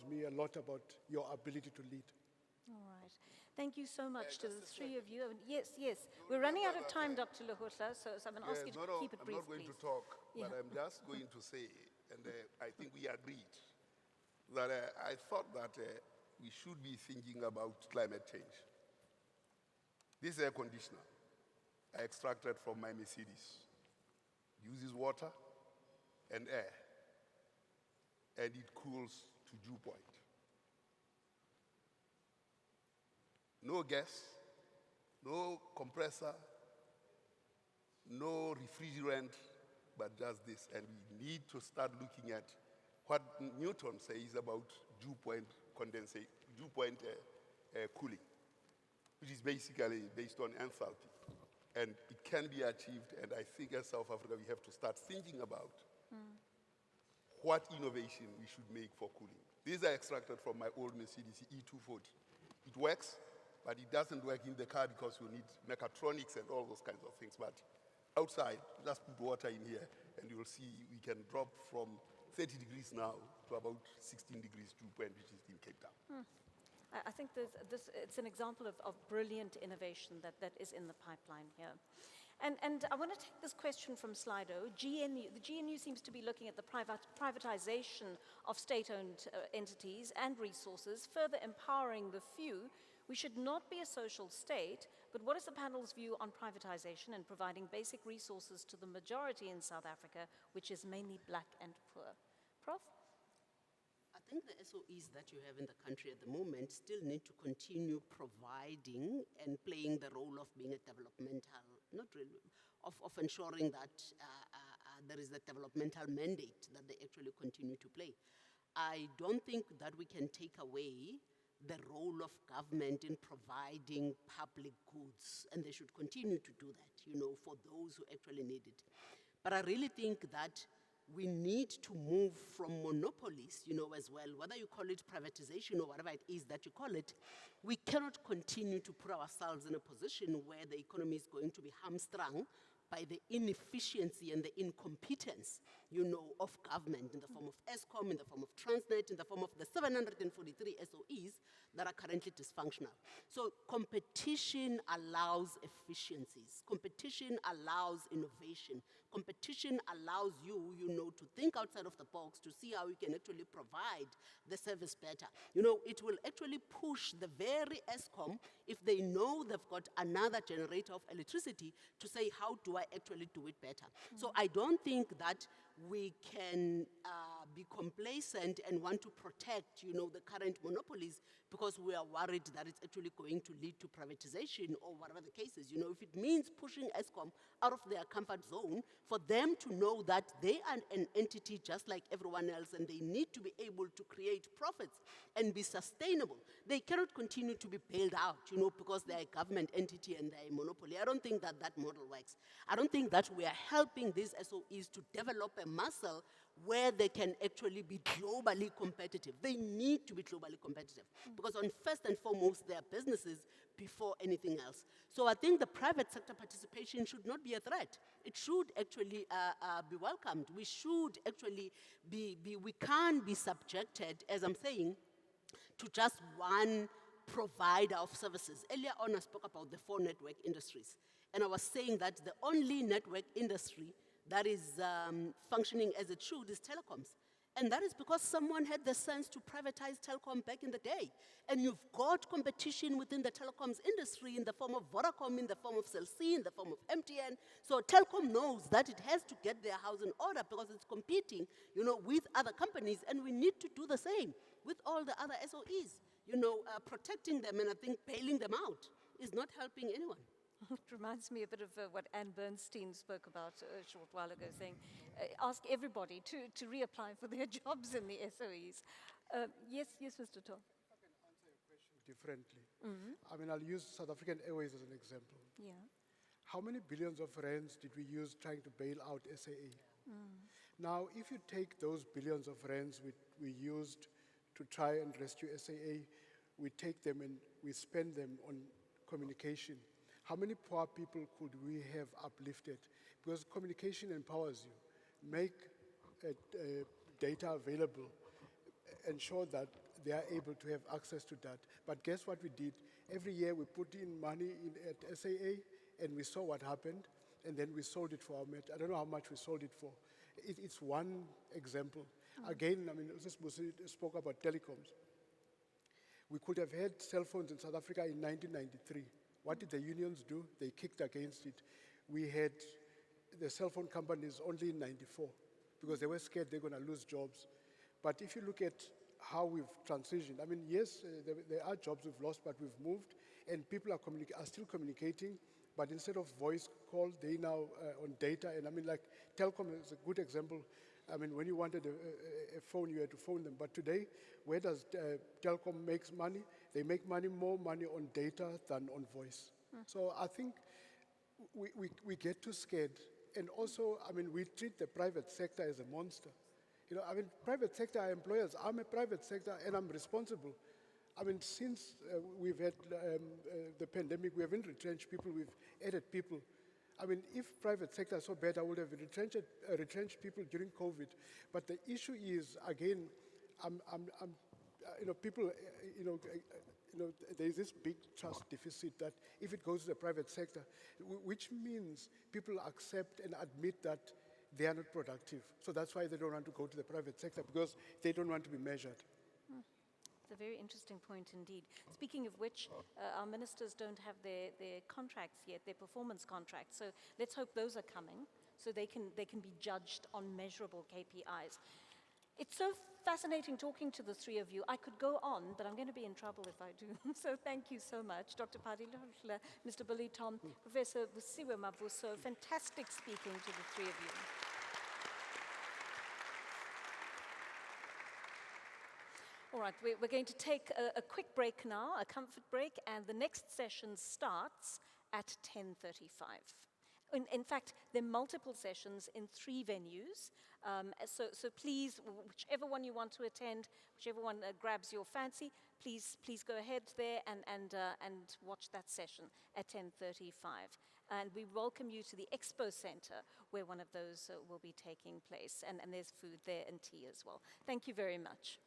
me a lot about your ability to lead. All right. Thank you so much to the three of you. Yes. We're running out of time, Dr. Lahutla, so I'm going to ask you to keep it brief, I'm not going please. to talk, but I'm just going to say, and I think we agreed, that I thought that we should be thinking about climate change. This air conditioner I extracted from my Mercedes uses water and air, and it cools to dew point. No gas, no compressor, no refrigerant, but just this. And we need to start looking at what Newton says about dew point condensate, dew point cooling, which is basically based on enthalpy. And it can be achieved, and I think as South Africa we have to start thinking about what innovation we should make for cooling. These are extracted from my old Mercedes E240. It works, but it doesn't work in the car because you need mechatronics and all those kinds of things. But outside, just put water in here, and you'll see we can drop from 30 degrees now to about 16 degrees dew point, which is in Cape Town. I think it's an example of brilliant innovation that is in the pipeline here. And I want to take this question from Slido. The GNU seems to be looking at the privatization of state-owned entities and resources, further empowering the few. We should not be a social state, but what is the panel's view on privatization and providing basic resources to the majority in South Africa, which is mainly black and poor? Prof? I think the SOEs that you have in the country at the moment still need to continue providing and playing the role of being a developmental, not really, of ensuring that there is a developmental mandate that they actually continue to play. I don't think that we can take away the role of government in providing public goods, and they should continue to do that, for those who actually need it. But I really think that we need to move from monopolies, as well, whether you call it privatization or whatever it is that you call it. We cannot continue to put ourselves in a position where the economy is going to be hamstrung by by the inefficiency and the incompetence, you know, of government in the form of ESCOM, in the form of Transnet, in the form of the 743 SOEs that are currently dysfunctional. So competition allows efficiencies. Competition allows innovation. Competition allows you, you know, to think outside of the box to see how you can actually provide the service better. You know, it will actually push the very ESCOM, if they know they've got another generator of electricity, to say, how do I actually do it better? So I don't think that we can be complacent and want to protect, you know, the current monopolies because we are worried that it's actually going to lead to privatization or whatever the case is. You know, if it means pushing ESCOM out of their comfort zone, for them to know that they are an entity just like everyone else and they need to be able to create profits and be sustainable. They cannot continue to be bailed out, you know, because they're a government entity and they're a monopoly. I don't think that that model works. I don't think that we are helping these SOEs to develop a muscle where they can actually be globally competitive. They need to be globally competitive because on first and foremost, they are businesses before anything else. So I think the private sector participation should not be a threat. It should actually be welcomed. We should actually we can't be subjected, as I'm saying, to just one provider of services. Earlier on, I spoke about the 4 network industries. And I was saying that the only network industry that is functioning as it should is telecoms. And that is because someone had the sense to privatize telecom back in the day. And you've got competition within the telecoms industry in the form of Vodacom, in the form of Cell C, in the form of MTN. So telecom knows that it has to get their house in order because it's competing, you know, with other companies. And we need to do the same with all the other SOEs. You know, protecting them and I think bailing them out is not helping anyone. It reminds me a bit of what Anne Bernstein spoke about a short while ago, saying, ask everybody to reapply for their jobs in the SOEs. Yes, Mr. Tom. If I can answer your question differently. I mean, I'll use South African Airways as an example. Yeah. How many billions of rands did we use trying to bail out SAA? Now, if you take those billions of rands we used to try and rescue SAA, we take them and we spend them on communication. How many poor people could we have uplifted? Because communication empowers you. Make data available, ensure that they are able to have access to that. But guess what we did? Every year we put in money at SAA and we saw what happened and then we sold it for our met. I don't know how much we sold it for. It's one example. Again, I mean, Busi spoke about telecoms. We could have had cell phones in South Africa in 1993. What did the unions do? They kicked against it. We had the cell phone companies only in 94 because they were scared they're going to lose jobs. But if you look at how we've transitioned, I mean, yes, there are jobs we've lost, but we've moved, and people are still communicating, but instead of voice call, they now on data. And I mean, like, telecom is a good example. I mean, when you wanted a phone, you had to phone them. But today, where does telecom make money? They make more money on data than on voice. So I think we get too scared. And also, I mean, we treat the private sector as a monster. You know, I mean, private sector are employers. I'm a private sector, and I'm responsible. I mean, since we've had the pandemic, we haven't retrenched people, we've added people. I mean, if private sector is so bad, I would have retrenched people during COVID. But the issue is, again, you know, people, you know, there's this big trust deficit that if it goes to the private sector, which means people accept and admit that they are not productive. So that's why they don't want to go to the private sector, because they don't want to be measured. It's a very interesting point indeed. Speaking of which, our ministers don't have their contracts yet, their performance contracts. So let's hope those are coming so they can be judged on measurable KPIs. It's so fascinating talking to the three of you. I could go on, but I'm going to be in trouble if I do. So thank you so much. Dr. Padilahla, Mr. Billy Tom, Professor Busiwe Mavuso. Fantastic speaking to the three of you. All right, we're going to take a quick break now, a comfort break, and the next session starts at 10:35. In fact, there are multiple sessions in 3 venues, so please, whichever one you want to attend, whichever one grabs your fancy, please go ahead there and watch that session at 10:35. And we welcome you to the Expo Center, where one of those will be taking place. And there's food there and tea as well. Thank you very much.